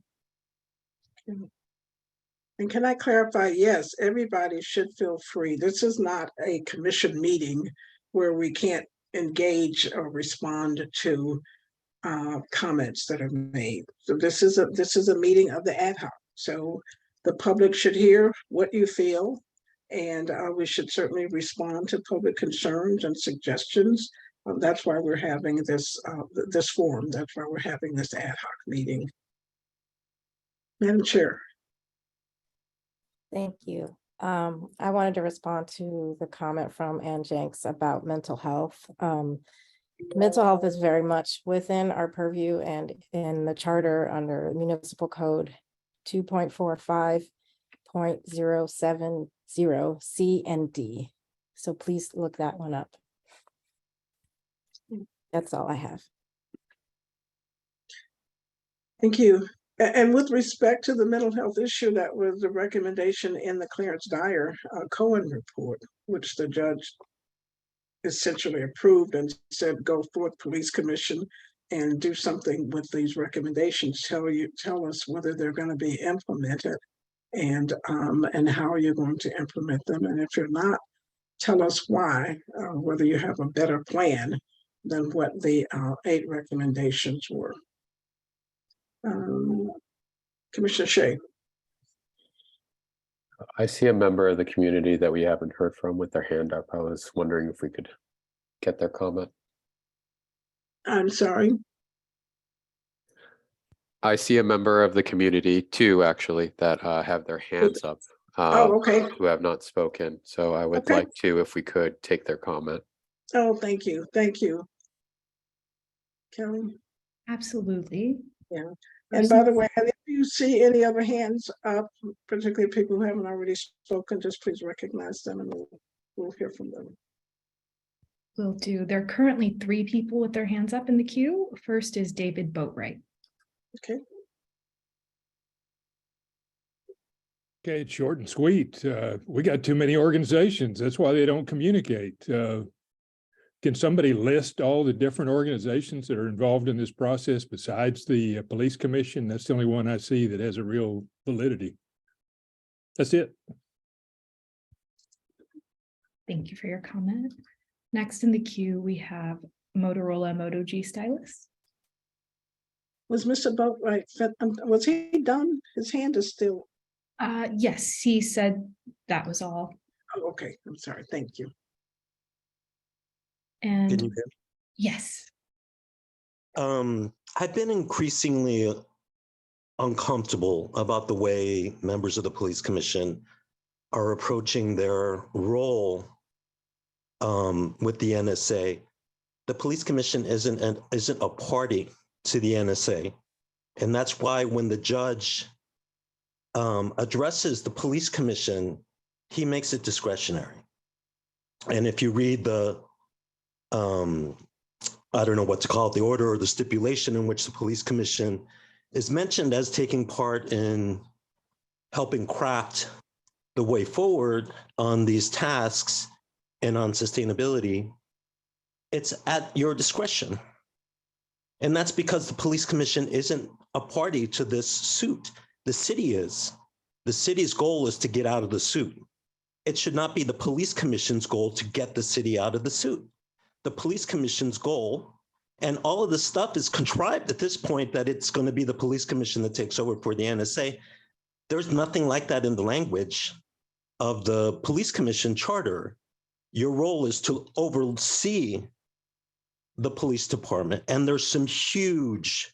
And can I clarify? Yes, everybody should feel free. This is not a commission meeting where we can't engage or respond to comments that are made. So this is a meeting of the ad hoc. So the public should hear what you feel, and we should certainly respond to public concerns and suggestions. That's why we're having this forum. That's why we're having this ad hoc meeting. Madam Chair. Thank you. I wanted to respond to the comment from Ann Jenks about mental health. Mental health is very much within our purview, and in the charter under Municipal Code 2.45.070 C and D. So please look that one up. That's all I have. Thank you. And with respect to the mental health issue, that was a recommendation in the Clarence Dyer Cohen report, which the judge essentially approved and said, go forth, police commission, and do something with these recommendations. Tell us whether they're going to be implemented and how you're going to implement them. And if you're not, tell us why, whether you have a better plan than what the 8 recommendations were. Commissioner Shea. I see a member of the community that we haven't heard from with their hand up. I was wondering if we could get their comment. I'm sorry. I see a member of the community too, actually, that have their hands up. Okay. Who have not spoken. So I would Okay. like to, if we could, take their comment. Oh, thank you. Thank you. Kelly? Absolutely. Yeah. And by the way, if you see any other hands up, particularly people who haven't already spoken, just please recognize them and we'll hear from them. Will do. There are currently 3 people with their hands up in the queue. First is David Boatwright. Okay. Okay, it's short and sweet. We got too many organizations. That's why they don't communicate. Can somebody list all the different organizations that are involved in this process besides the police commission? That's the only one I see that has a real validity. That's it. Thank you for your comment. Next in the queue, we have Motorola Moto G Stylus. Was Mr. Boatwright, was he done? His hand is still. Yes, he said that was all. Oh, okay. I'm sorry. Thank you. And Can you hear yes, me? I've been increasingly uncomfortable about the way members of the police commission are approaching their role with the NSA. The police commission isn't a party to the NSA. And that's why when the judge addresses the police commission, he makes it discretionary. And if you read the, I don't know what to call it, the order or the stipulation in which the police commission is mentioned as taking part in helping craft the way forward on these tasks and on sustainability, it's at your discretion. And that's because the police commission isn't a party to this suit. The city is. The city's goal is to get out of the suit. It should not be the police commission's goal to get the city out of the suit. The police commission's goal, and all of this stuff is contrived at this point that it's going to be the police commission that takes over for the NSA. There's nothing like that in the language of the police commission charter. Your role is to oversee the police department, and there's some huge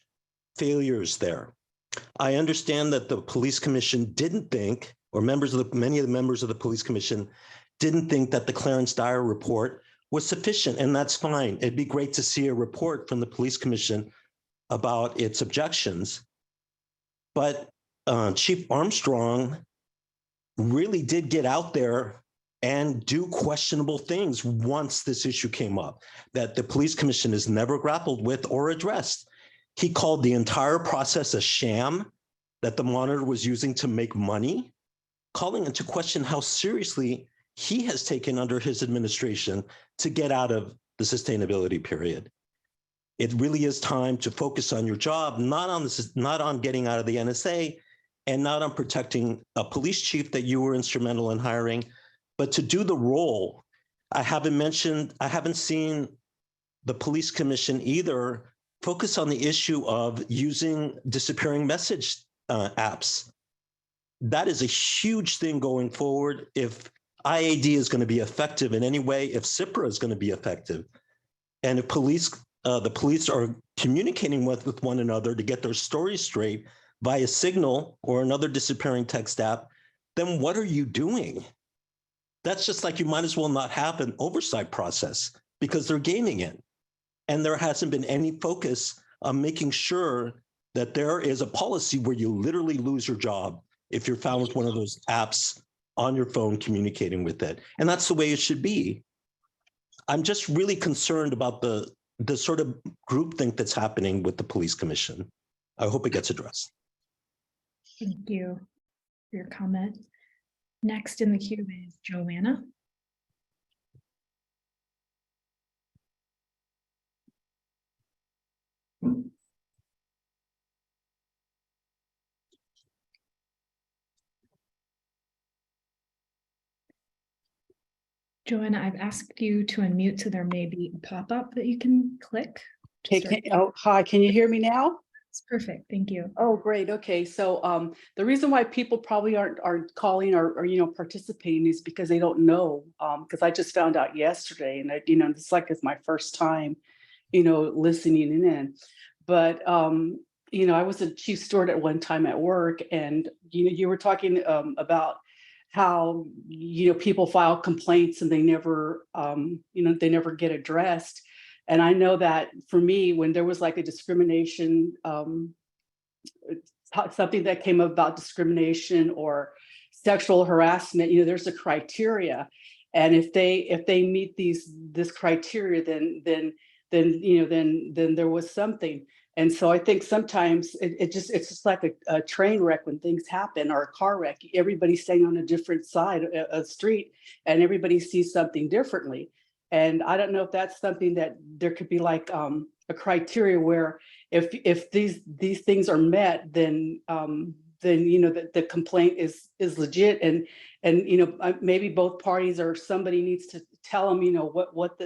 failures there. I understand that the police commission didn't think, or many of the members of the police commission didn't think that the Clarence Dyer report was sufficient, and that's fine. It'd be great to see a report from the police commission about its objections. But Chief Armstrong really did get out there and do questionable things once this issue came up that the police commission has never grappled with or addressed. He called the entire process a sham that the monitor was using to make money, calling into question how seriously he has taken under his administration to get out of the sustainability period. It really is time to focus on your job, not on getting out of the NSA and not on protecting a police chief that you were instrumental in hiring, but to do the role. I haven't seen the police commission either focus on the issue of using disappearing message apps. That is a huge thing going forward. If IAD is going to be effective in any way, if CIPRA is going to be effective, and if the police are communicating with one another to get their stories straight via Signal or another disappearing text app, then what are you doing? That's just like you might as well not have an oversight process because they're gaming it. And there hasn't been any focus on making sure that there is a policy where you literally lose your job if you're found with one of those apps on your phone communicating with it. And that's the way it should be. I'm just really concerned about the sort of groupthink that's happening with the police commission. I hope it gets addressed. thank you for your comment. Next in the queue is Joanna. Joanna, I've asked you to unmute, so there may be a pop-up that you can click. to start. Oh, hi, can you hear me now? It's perfect, thank you. Oh, great. Okay, so the reason why people probably aren't calling or participating is because they don't know. Because I just found out yesterday, and it's like it's my first time, listening in. But I was a chief steward at one time at work, and you were talking about how people file complaints and they never get addressed. And I know that for me, when there was like a discrimination, something that came about discrimination or sexual harassment, there's a criteria. And if they meet this criteria, then there was something. And so I think sometimes it's just like a train wreck when things happen, or a car wreck. Everybody's staying on a different side of the street and everybody sees something differently. And I don't know if that's something that there could be like a criteria where if these things are met, then the complaint is legit, and maybe both parties or somebody needs to tell them what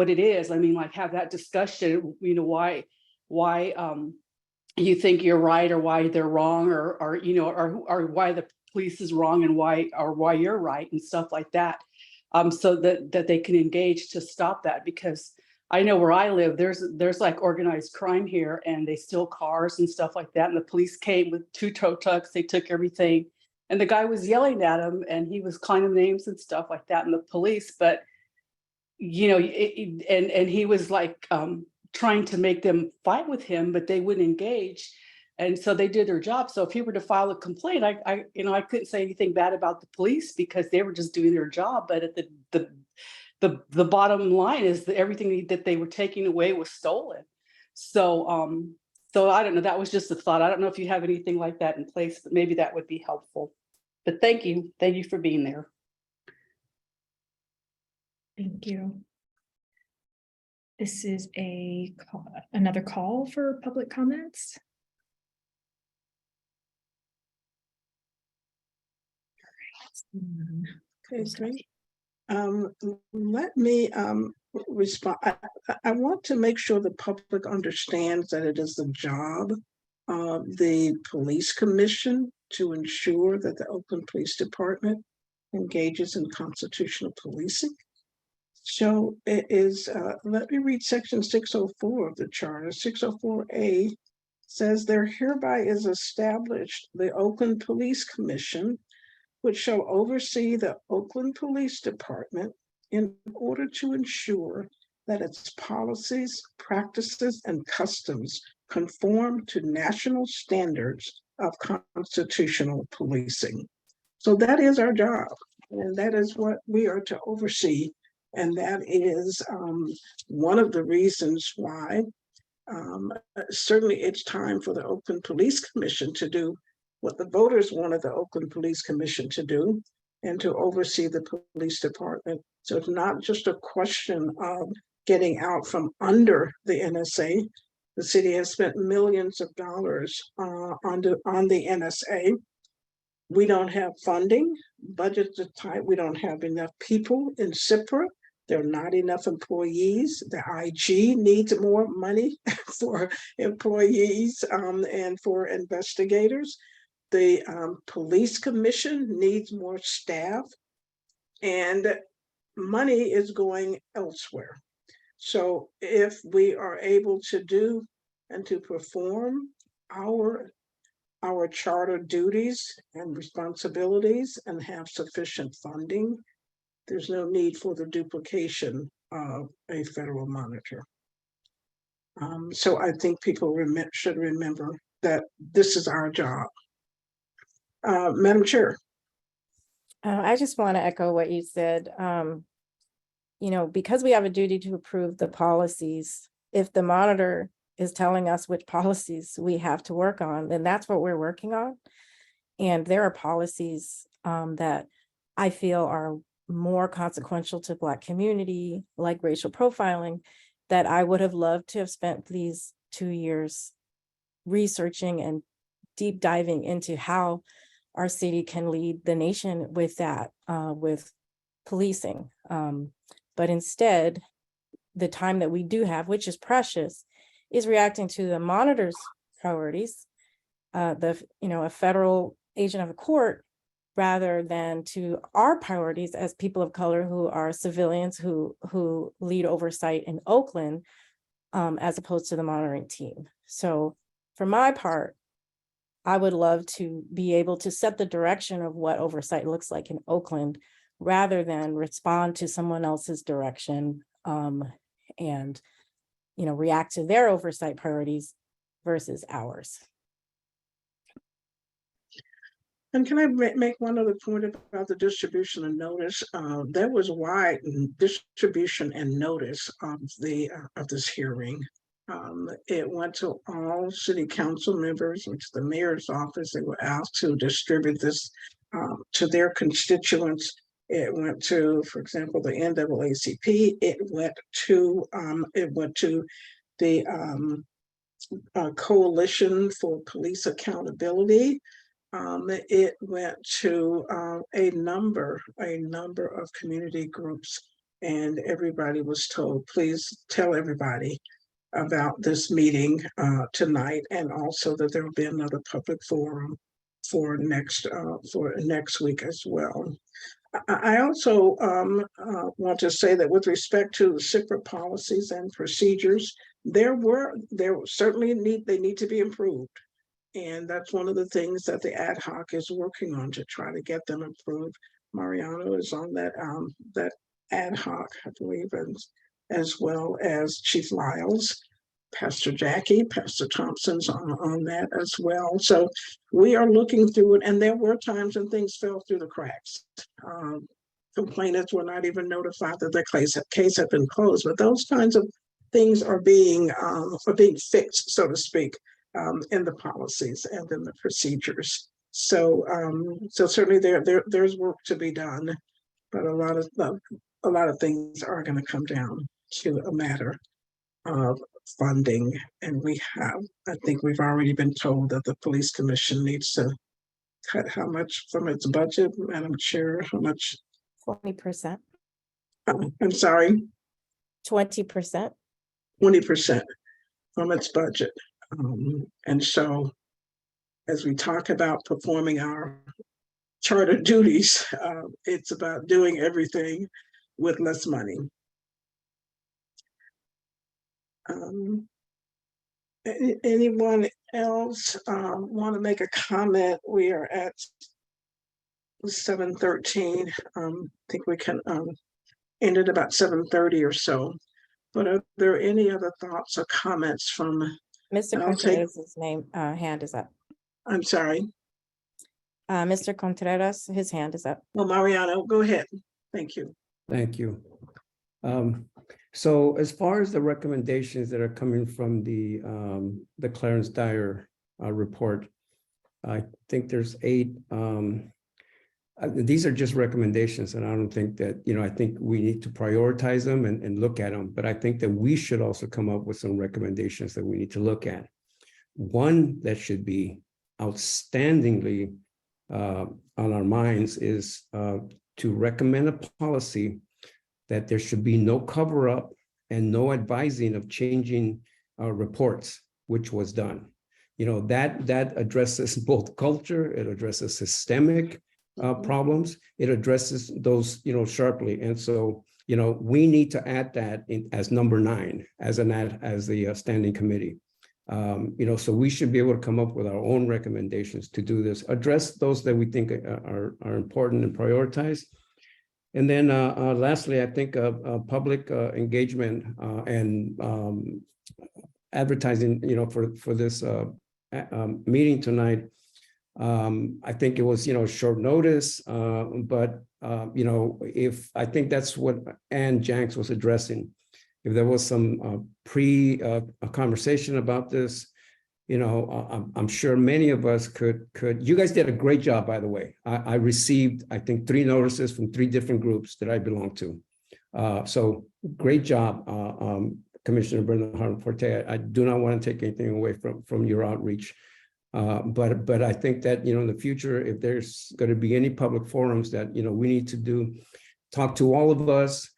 it is. I mean, like, have that discussion, why you think you're right or why they're wrong, or why the police is wrong and why you're right and stuff like that. so that they can engage to stop that. Because I know where I live, there's like organized crime here, and they steal cars and stuff like that. And the police came with 2 tow trucks, they took everything. And the guy was yelling at him, and he was calling them names and stuff like that. And the police, but and he was like trying to make them fight with him, but they wouldn't engage. And so they did their job. So if he were to file a complaint, I couldn't say anything bad about the police because they were just doing their job. But at the bottom line is that everything that they were taking away was stolen. So I don't know. That was just a thought. I don't know if you have anything like that in place, but maybe that would be helpful. But thank you for being there. Thank you. This is another call for public comments. Okay, great. Let me respond. I want to make sure the public understands that it is the job of the police commission to ensure that the Oakland Police Department engages in constitutional policing. So it is, let me read section 604 of the charter. 604A says there hereby is established the Oakland Police Commission, which shall oversee the Oakland Police Department in order to ensure that its policies, practices, and customs conform to national standards of constitutional policing. So that is our job, and that is what we are to oversee. And that is one of the reasons why certainly it's time for the Oakland Police Commission to do what the voters wanted the Oakland Police Commission to do, and to oversee the police department. So it's not just a question of getting out from under the NSA. The city has spent millions of dollars on the NSA. We don't have funding, budgets are tight, we don't have enough people in CIPRA. There are not enough employees. The IG needs more money for employees and for investigators. The police commission needs more staff, and money is going elsewhere. So if we are able to do and to perform our charter duties and responsibilities and have sufficient funding, there's no need for the duplication of a federal monitor. So I think people should remember that this is our job. Madam Chair. I just want to echo what you said. Because we have a duty to approve the policies, if the monitor is telling us which policies we have to work on, then that's what we're working on. And there are policies that I feel are more consequential to Black community, like racial profiling, that I would have loved to have spent these 2 years researching and deep diving into how our city can lead the nation with that, with policing. But instead, the time that we do have, which is precious, is reacting to the monitor's priorities, a federal agent of a court, rather than to our priorities as people of color who are civilians who lead oversight in Oakland, as opposed to the monitoring team. So for my part, I would love to be able to set the direction of what oversight looks like in Oakland, rather than respond to someone else's direction and react to their oversight priorities versus ours. And can I make one other point about the distribution and notice? There was wide distribution and notice of this hearing. It went to all city council members, went to the mayor's office. They were asked to distribute this to their constituents. It went to, for example, the NAACP. It went to the Coalition for Police Accountability. It went to a number of community groups, and everybody was told, please tell everybody about this meeting tonight, and also that there will be another public forum for next week as well. I also want to say that with respect to the CIPRA policies and procedures, there certainly need to be improved. And that's one of the things that the ad hoc is working on to try to get them improved. Mariano is on that ad hoc, I believe, as well as Chief Lyles, Pastor Jackie, Pastor Thompson's on that as well. So we are looking through it, and there were times when things fell through the cracks. Complainants were not even notified that their case had been closed, but those kinds of things are being fixed, so to speak, in the policies and in the procedures. So certainly there's work to be done, but a lot of things are going to come down to a matter of funding. And I think we've already been told that the police commission needs to cut how much from its budget, Madam Chair, how much? 20%. I'm sorry, 20%. 20% from its budget. And so as we talk about performing our charter duties, it's about doing everything with less money. Anyone else want to make a comment? We are at 7:13. I think we can end at about 7:30 or so. But are there any other thoughts or comments from? Mr. Contreras' hand is up. I'm sorry. Mr. Contreras, his hand is up. Well, Mariano, go ahead. Thank you. Thank you. So as far as the recommendations that are coming from the Clarence Dyer report, I think there's 8. These are just recommendations, and I don't think that, I think we need to prioritize them and look at them, but I think that we should also come up with some recommendations that we need to look at. One that should be outstandingly on our minds is to recommend a policy that there should be no cover-up and no advising of changing reports, which was done. That addresses both culture, it addresses systemic problems, it addresses those, sharply. And so, we need to add that as number 9, as the standing committee. So we should be able to come up with our own recommendations to do this, address those that we think are important and prioritize. And then lastly, I think public engagement and advertising, for this meeting tonight. I think it was, short notice, but if I think that's what Ann Janks was addressing. If there was some conversation about this, I'm sure many of us could. You guys did a great job, by the way. I received, I think, 3 notices from 3 different groups that I belong to. So great job, Commissioner Brenda Harbin-Forte. I do not want to take anything away from your outreach. But I think that, in the future, if there's going to be any public forums that, we need to talk to all of us,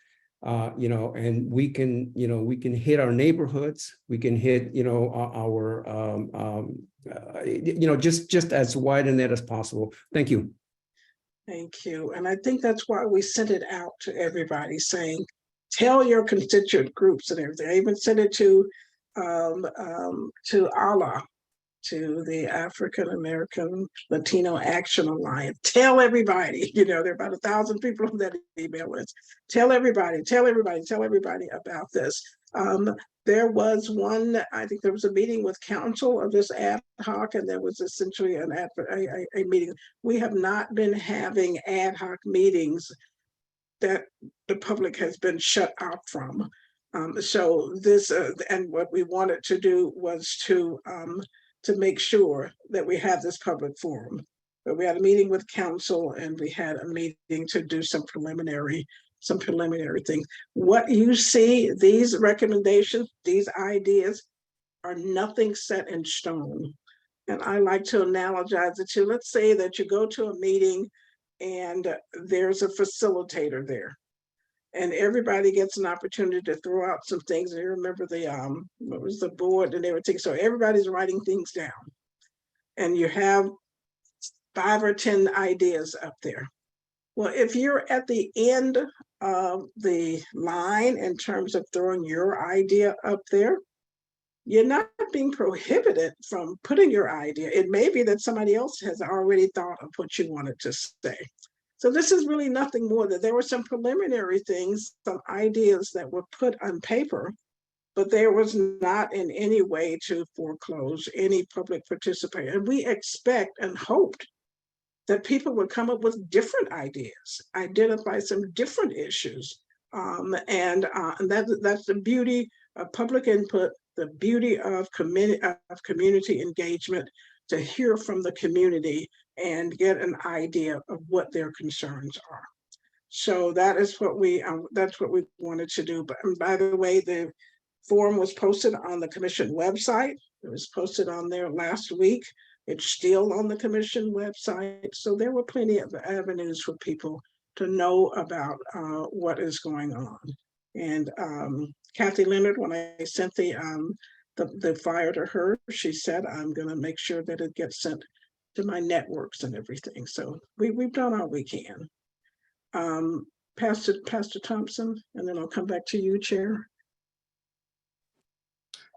and we can hit our neighborhoods, we can hit, our, just as wide a net as possible. Thank you. Thank you. And I think that's why we sent it out to everybody saying, tell your constituent groups and everything. I even sent it to Allah, to the African American Latino Action Alliance. Tell everybody, there are about 1,000 people on that email list. Tell everybody about this. There was I think there was a meeting with council of this ad hoc, and there was essentially a meeting. We have not been having ad hoc meetings that the public has been shut out from. So this, and what we wanted to do was to make sure that we have this public forum. But we had a meeting with council, and we had a meeting to do some preliminary things. What you see, these recommendations, these ideas are nothing set in stone. And I like to analogize it to, let's say that you go to a meeting and there's a facilitator there, and everybody gets an opportunity to throw out some things. And you remember what was the board and everything. So everybody's writing things down, and you have 5 or 10 ideas up there. Well, if you're at the end of the line in terms of throwing your idea up there, you're not being prohibited from putting your idea. It may be that somebody else has already thought of what you wanted to say. So this is really nothing more than there were some preliminary things, some ideas that were put on paper, but there was not in any way to foreclose any public participation. And we expect and hoped that people would come up with different ideas, identify some different issues. And that's the beauty of public input, the beauty of community engagement, to hear from the community and get an idea of what their concerns are. So that is what we wanted to do. But by the way, the forum was posted on the commission website. It was posted on there last week. It's still on the commission website. So there were plenty of avenues for people to know about what is going on. And Kathy Leonard, when I sent the flyer to her, she said, I'm going to make sure that it gets sent to my networks and everything. So we've done all we can. Pastor Thompson, and then I'll come back to you, Chair.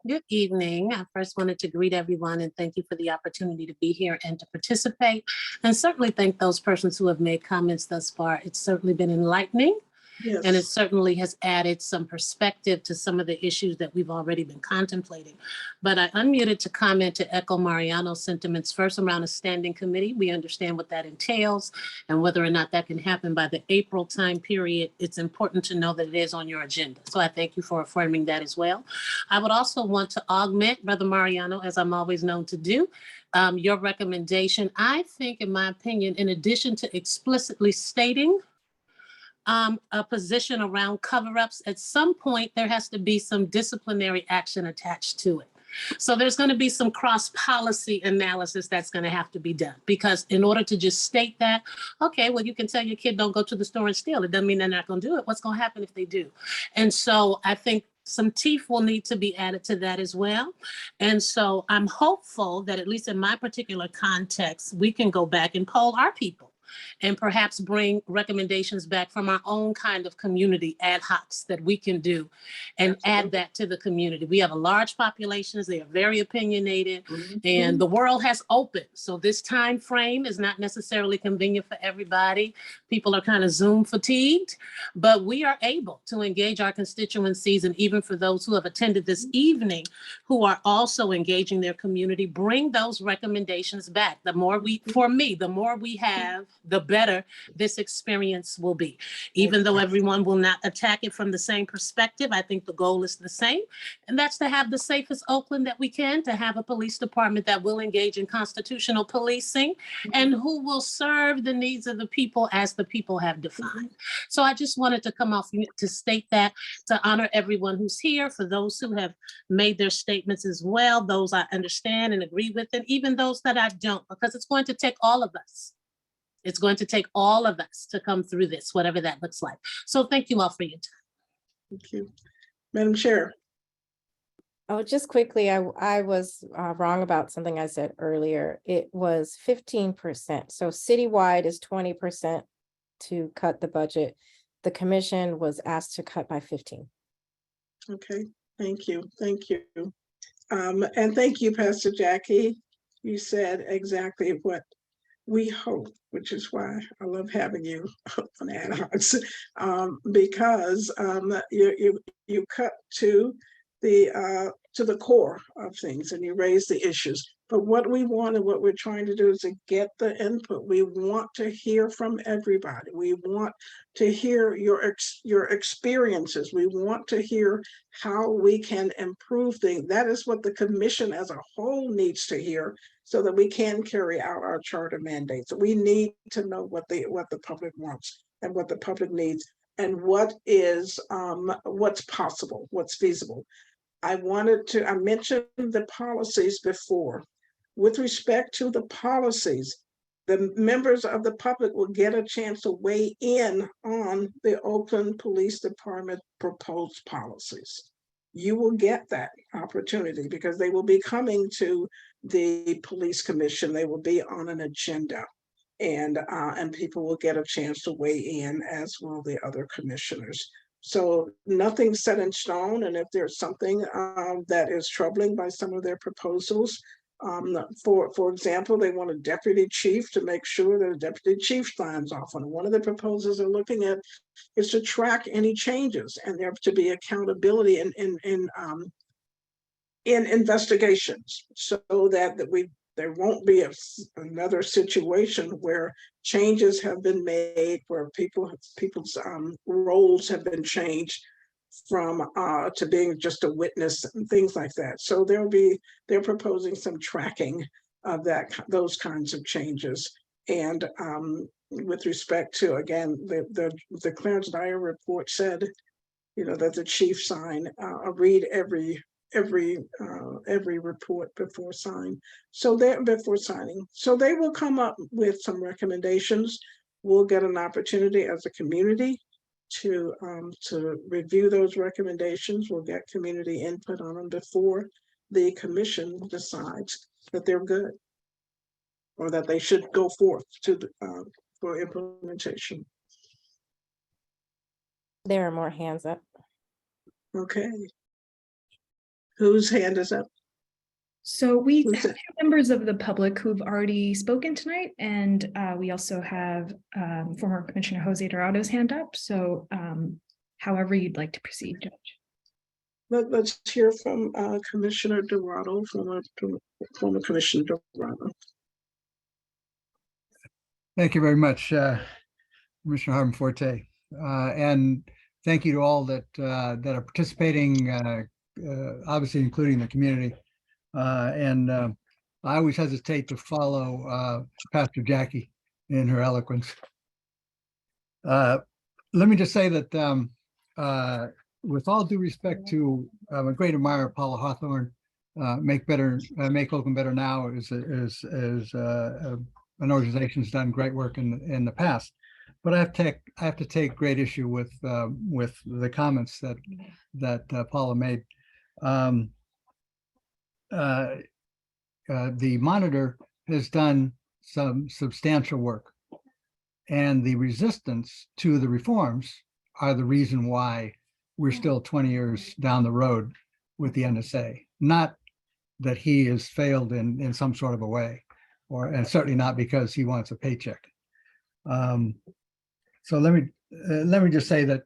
Good evening. I first wanted to greet everyone and thank you for the opportunity to be here and to participate, and certainly thank those persons who have made comments thus far. It's certainly been enlightening. Yes. And it certainly has added some perspective to some of the issues that we've already been contemplating. But I unmuted to comment to echo Mariano's sentiments first around a standing committee. We understand what that entails and whether or not that can happen by the April time period. It's important to know that it is on your agenda. So I thank you for affirming that as well. I would also want to augment Brother Mariano, as I'm always known to do, your recommendation. I think, in my opinion, in addition to explicitly stating a position around cover-ups, at some point there has to be some disciplinary action attached to it. So there's going to be some cross-policy analysis that's going to have to be done, because in order to just state that, okay, well, you can tell your kid don't go to the store and steal. It doesn't mean they're not going to do it. What's going to happen if they do? And so I think some teeth will need to be added to that as well. And so I'm hopeful that, at least in my particular context, we can go back and poll our people and perhaps bring recommendations back from our own kind of community ad hocs that we can do and add that to the community. We have a large populations. They are very opinionated, and the world has opened. So this time frame is not necessarily convenient for everybody. People are kind of Zoom fatigued, but we are able to engage our constituencies, and even for those who have attended this evening, who are also engaging their community, bring those recommendations back. The more we, for me, the more we have, the better this experience will be. Even though everyone will not attack it from the same perspective, I think the goal is the same. And that's to have the safest Oakland that we can, to have a police department that will engage in constitutional policing and who will serve the needs of the people as the people have defined. So I just wanted to come off to state that, to honor everyone who's here, for those who have made their statements as well, those I understand and agree with, and even those that I don't, because it's going to take all of us. It's going to take all of us to come through this, whatever that looks like. So thank you all for your time. Thank you. Madam Chair. Oh, just quickly, I was wrong about something I said earlier. It was 15%. So citywide is 20% to cut the budget. The commission was asked to cut by 15. Okay, thank you. Thank you. And thank you, Pastor Jackie. You said exactly what we hope, which is why I love having you on ad hocs, because you cut to the core of things and you raise the issues. But what we want and what we're trying to do is to get the input. We want to hear from everybody. We want to hear your experiences. We want to hear how we can improve things. That is what the commission as a whole needs to hear, so that we can carry out our charter mandates. We need to know what the public wants and what the public needs, and what is what's possible, what's feasible. I mentioned the policies before. With respect to the policies, the members of the public will get a chance to weigh in on the Oakland Police Department proposed policies. You will get that opportunity because they will be coming to the police commission. They will be on an agenda. and people will get a chance to weigh in, as will the other commissioners. So nothing's set in stone, and if there's something that is troubling by some of their proposals, for example, they want a deputy chief to make sure that a deputy chief signs off on it. One of the proposals they're looking at is to track any changes, and there to be accountability in investigations, so that there won't be another situation where changes have been made, where people's roles have been changed from to being just a witness and things like that. So they're proposing some tracking of those kinds of changes. And with respect to, again, the Clarence Dyer report said, that the chief sign, read every report before signing. So they will come up with some recommendations. We'll get an opportunity as a community to review those recommendations. We'll get community input on them before the commission decides that they're good, or that they should go forth for implementation. There are more hands up. Okay. Whose hand is up? So we have two members of the public who've already spoken tonight, and we also have former Commissioner Jose Dorado's hand up. So however you'd like to proceed, Judge. Let's hear from Commissioner Dorado, former Commissioner Dorado. Thank you very much, Commissioner Harbin-Forte. And thank you to all that are participating, obviously including the community. I always hesitate to follow Pastor Jackie in her eloquence. Let me just say that with all due respect to a great admirer of Paula Hawthorne, Make Oakland Better Now is an organization that's done great work in the past. But I have to take great issue with the comments that Paula made. The monitor has done some substantial work, and the resistance to the reforms are the reason why we're still 20 years down the road with the NSA. Not that he has failed in some sort of a way, and certainly not because he wants a paycheck. So let me just say that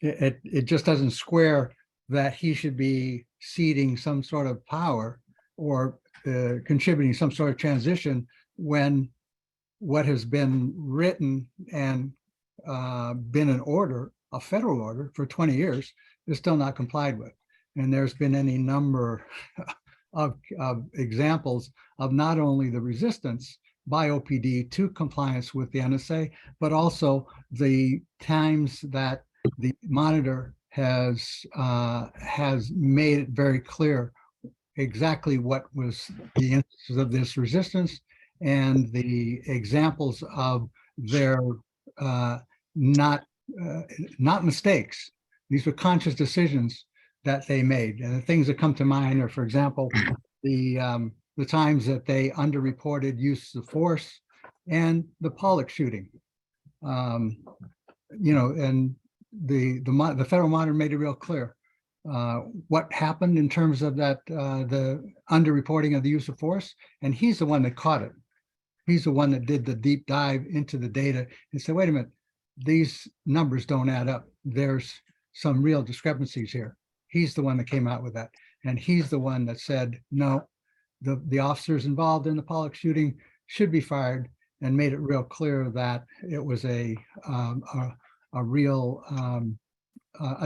it just doesn't square that he should be ceding some sort of power or contributing some sort of transition when what has been written and been an order, a federal order for 20 years, is still not complied with. And there's been any number of examples of not only the resistance by OPD to compliance with the NSA, but also the times that the monitor has made it very clear exactly what was the instances of this resistance and the examples of their not mistakes. These were conscious decisions that they made. And the things that come to mind are, for example, the times that they underreported use of force and the Pollock shooting. And the federal monitor made it real clear what happened in terms of that, the underreporting of the use of force, and he's the one that caught it. He's the one that did the deep dive into the data and said, wait a minute, these numbers don't add up. There's some real discrepancies here. He's the one that came out with that. And he's the one that said, no, the officers involved in the Pollock shooting should be fired, and made it real clear that it was a real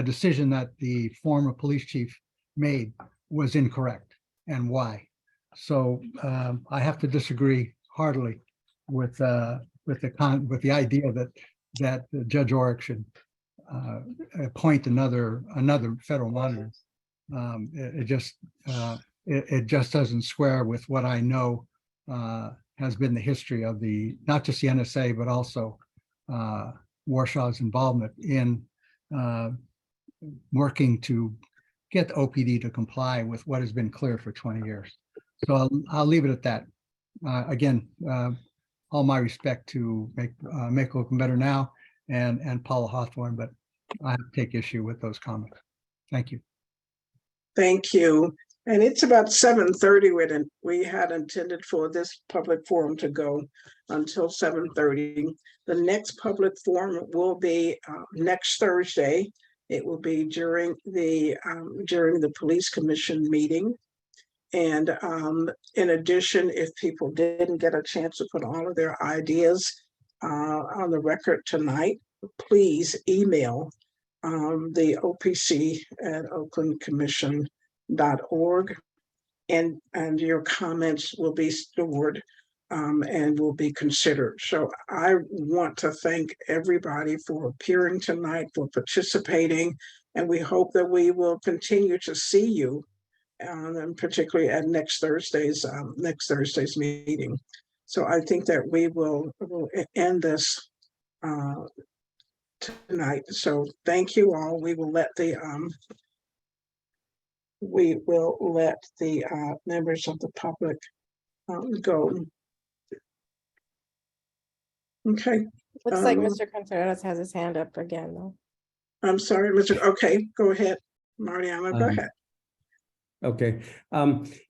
decision that the former police chief made was incorrect, and why. So I have to disagree heartily with the idea that Judge Orrick should appoint another federal monitor. It just doesn't square with what I know has been the history of not just the NSA, but also Warshaw's involvement in working to get the OPD to comply with what has been clear for 20 years. So I'll leave it at that. Again, all my respect to Make Oakland Better Now and Paula Hawthorne, but I have to take issue with those comments. Thank you. Thank you. And it's about 7:30 we had intended for this public forum to go until 7:30. The next public forum will be next Thursday. It will be during the police commission meeting. And in addition, if people didn't get a chance to put all of their ideas on the record tonight, please email the OPC at oaklandcommission.org, and your comments will be stored and will be considered. So I want to thank everybody for appearing tonight, for participating, and we hope that we will continue to see you, and particularly at next Thursday's meeting. So I think that we will end this tonight. So thank you all. We will let the members of the public go. Okay. Looks like Mr. Contreras has his hand up again, though. I'm sorry, Mr. Okay, go ahead, Mariana, go ahead. Okay.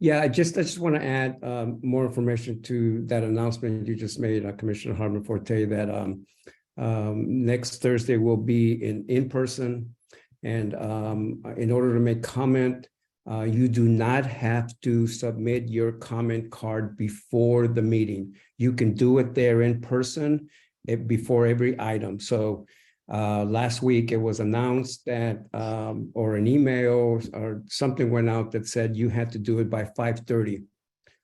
Yeah, I just want to add more information to that announcement you just made, Commissioner Harbin Forte, that next Thursday will be in person. And in order to make comment, you do not have to submit your comment card before the meeting. You can do it there in person before every item. So last week it was announced that, or an email or something went out that said you had to do it by 5:30.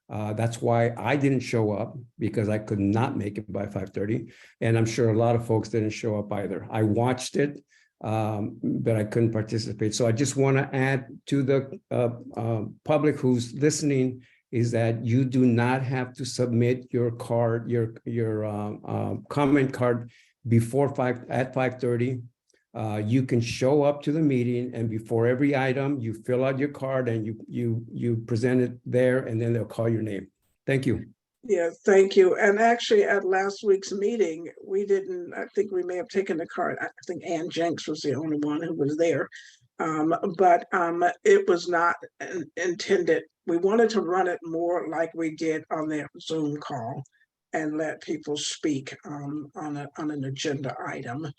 That's why I didn't show up, because I could not make it by 5:30. And I'm sure a lot of folks didn't show up either. I watched it, but I couldn't participate. So I just want to add to the public who's listening is that you do not have to submit your card, your comment card before 5:30. You can show up to the meeting, and before every item, you fill out your card and you present it there, and then they'll call your name. Thank you. Yeah, thank you. And actually at last week's meeting, I think we may have taken the card. I think Ann Jenks was the only one who was there. But it was not intended. We wanted to run it more like we did on that Zoom call and let people speak on an agenda item.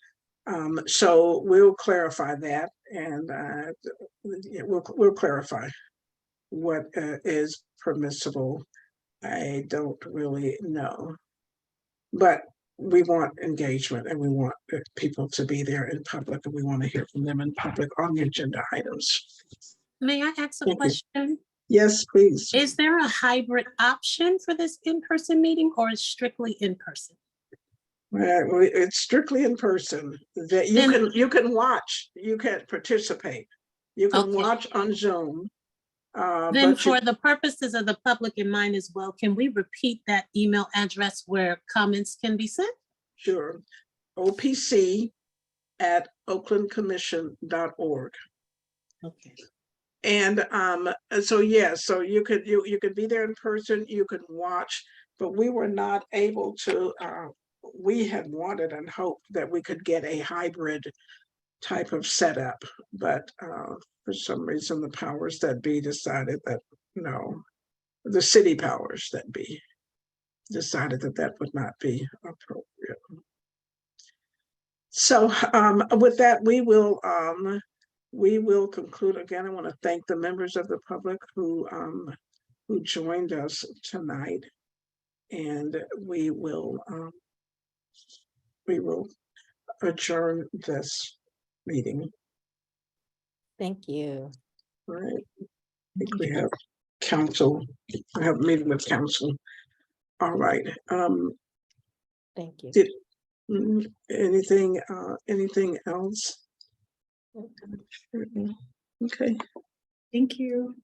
So we'll clarify that, and we'll clarify what is permissible. I don't really know, but we want engagement, and we want people to be there in public, and we want to hear from them in public on the agenda items. May I ask a question? Yes, please. Is there a hybrid option for this in-person meeting, or is strictly in person? It's strictly in person. That you can watch, you can participate, you can watch on Zoom. Then for the purposes of the public in mind as well, can we repeat that email address where comments can be sent? Sure. OPC at oaklandcommission.org. Okay. And so yes, so you could be there in person, you could watch, but we were not able to. We had wanted and hoped that we could get a hybrid type of setup, but for some reason the powers that be decided that no, the city powers that be decided that would not be appropriate. So with that, we will conclude. Again, I want to thank the members of the public who joined us tonight, and we will adjourn this meeting. Thank you. All right. I think we have council. I have a meeting with council. All right. Thank you. Anything else? Okay. Thank you.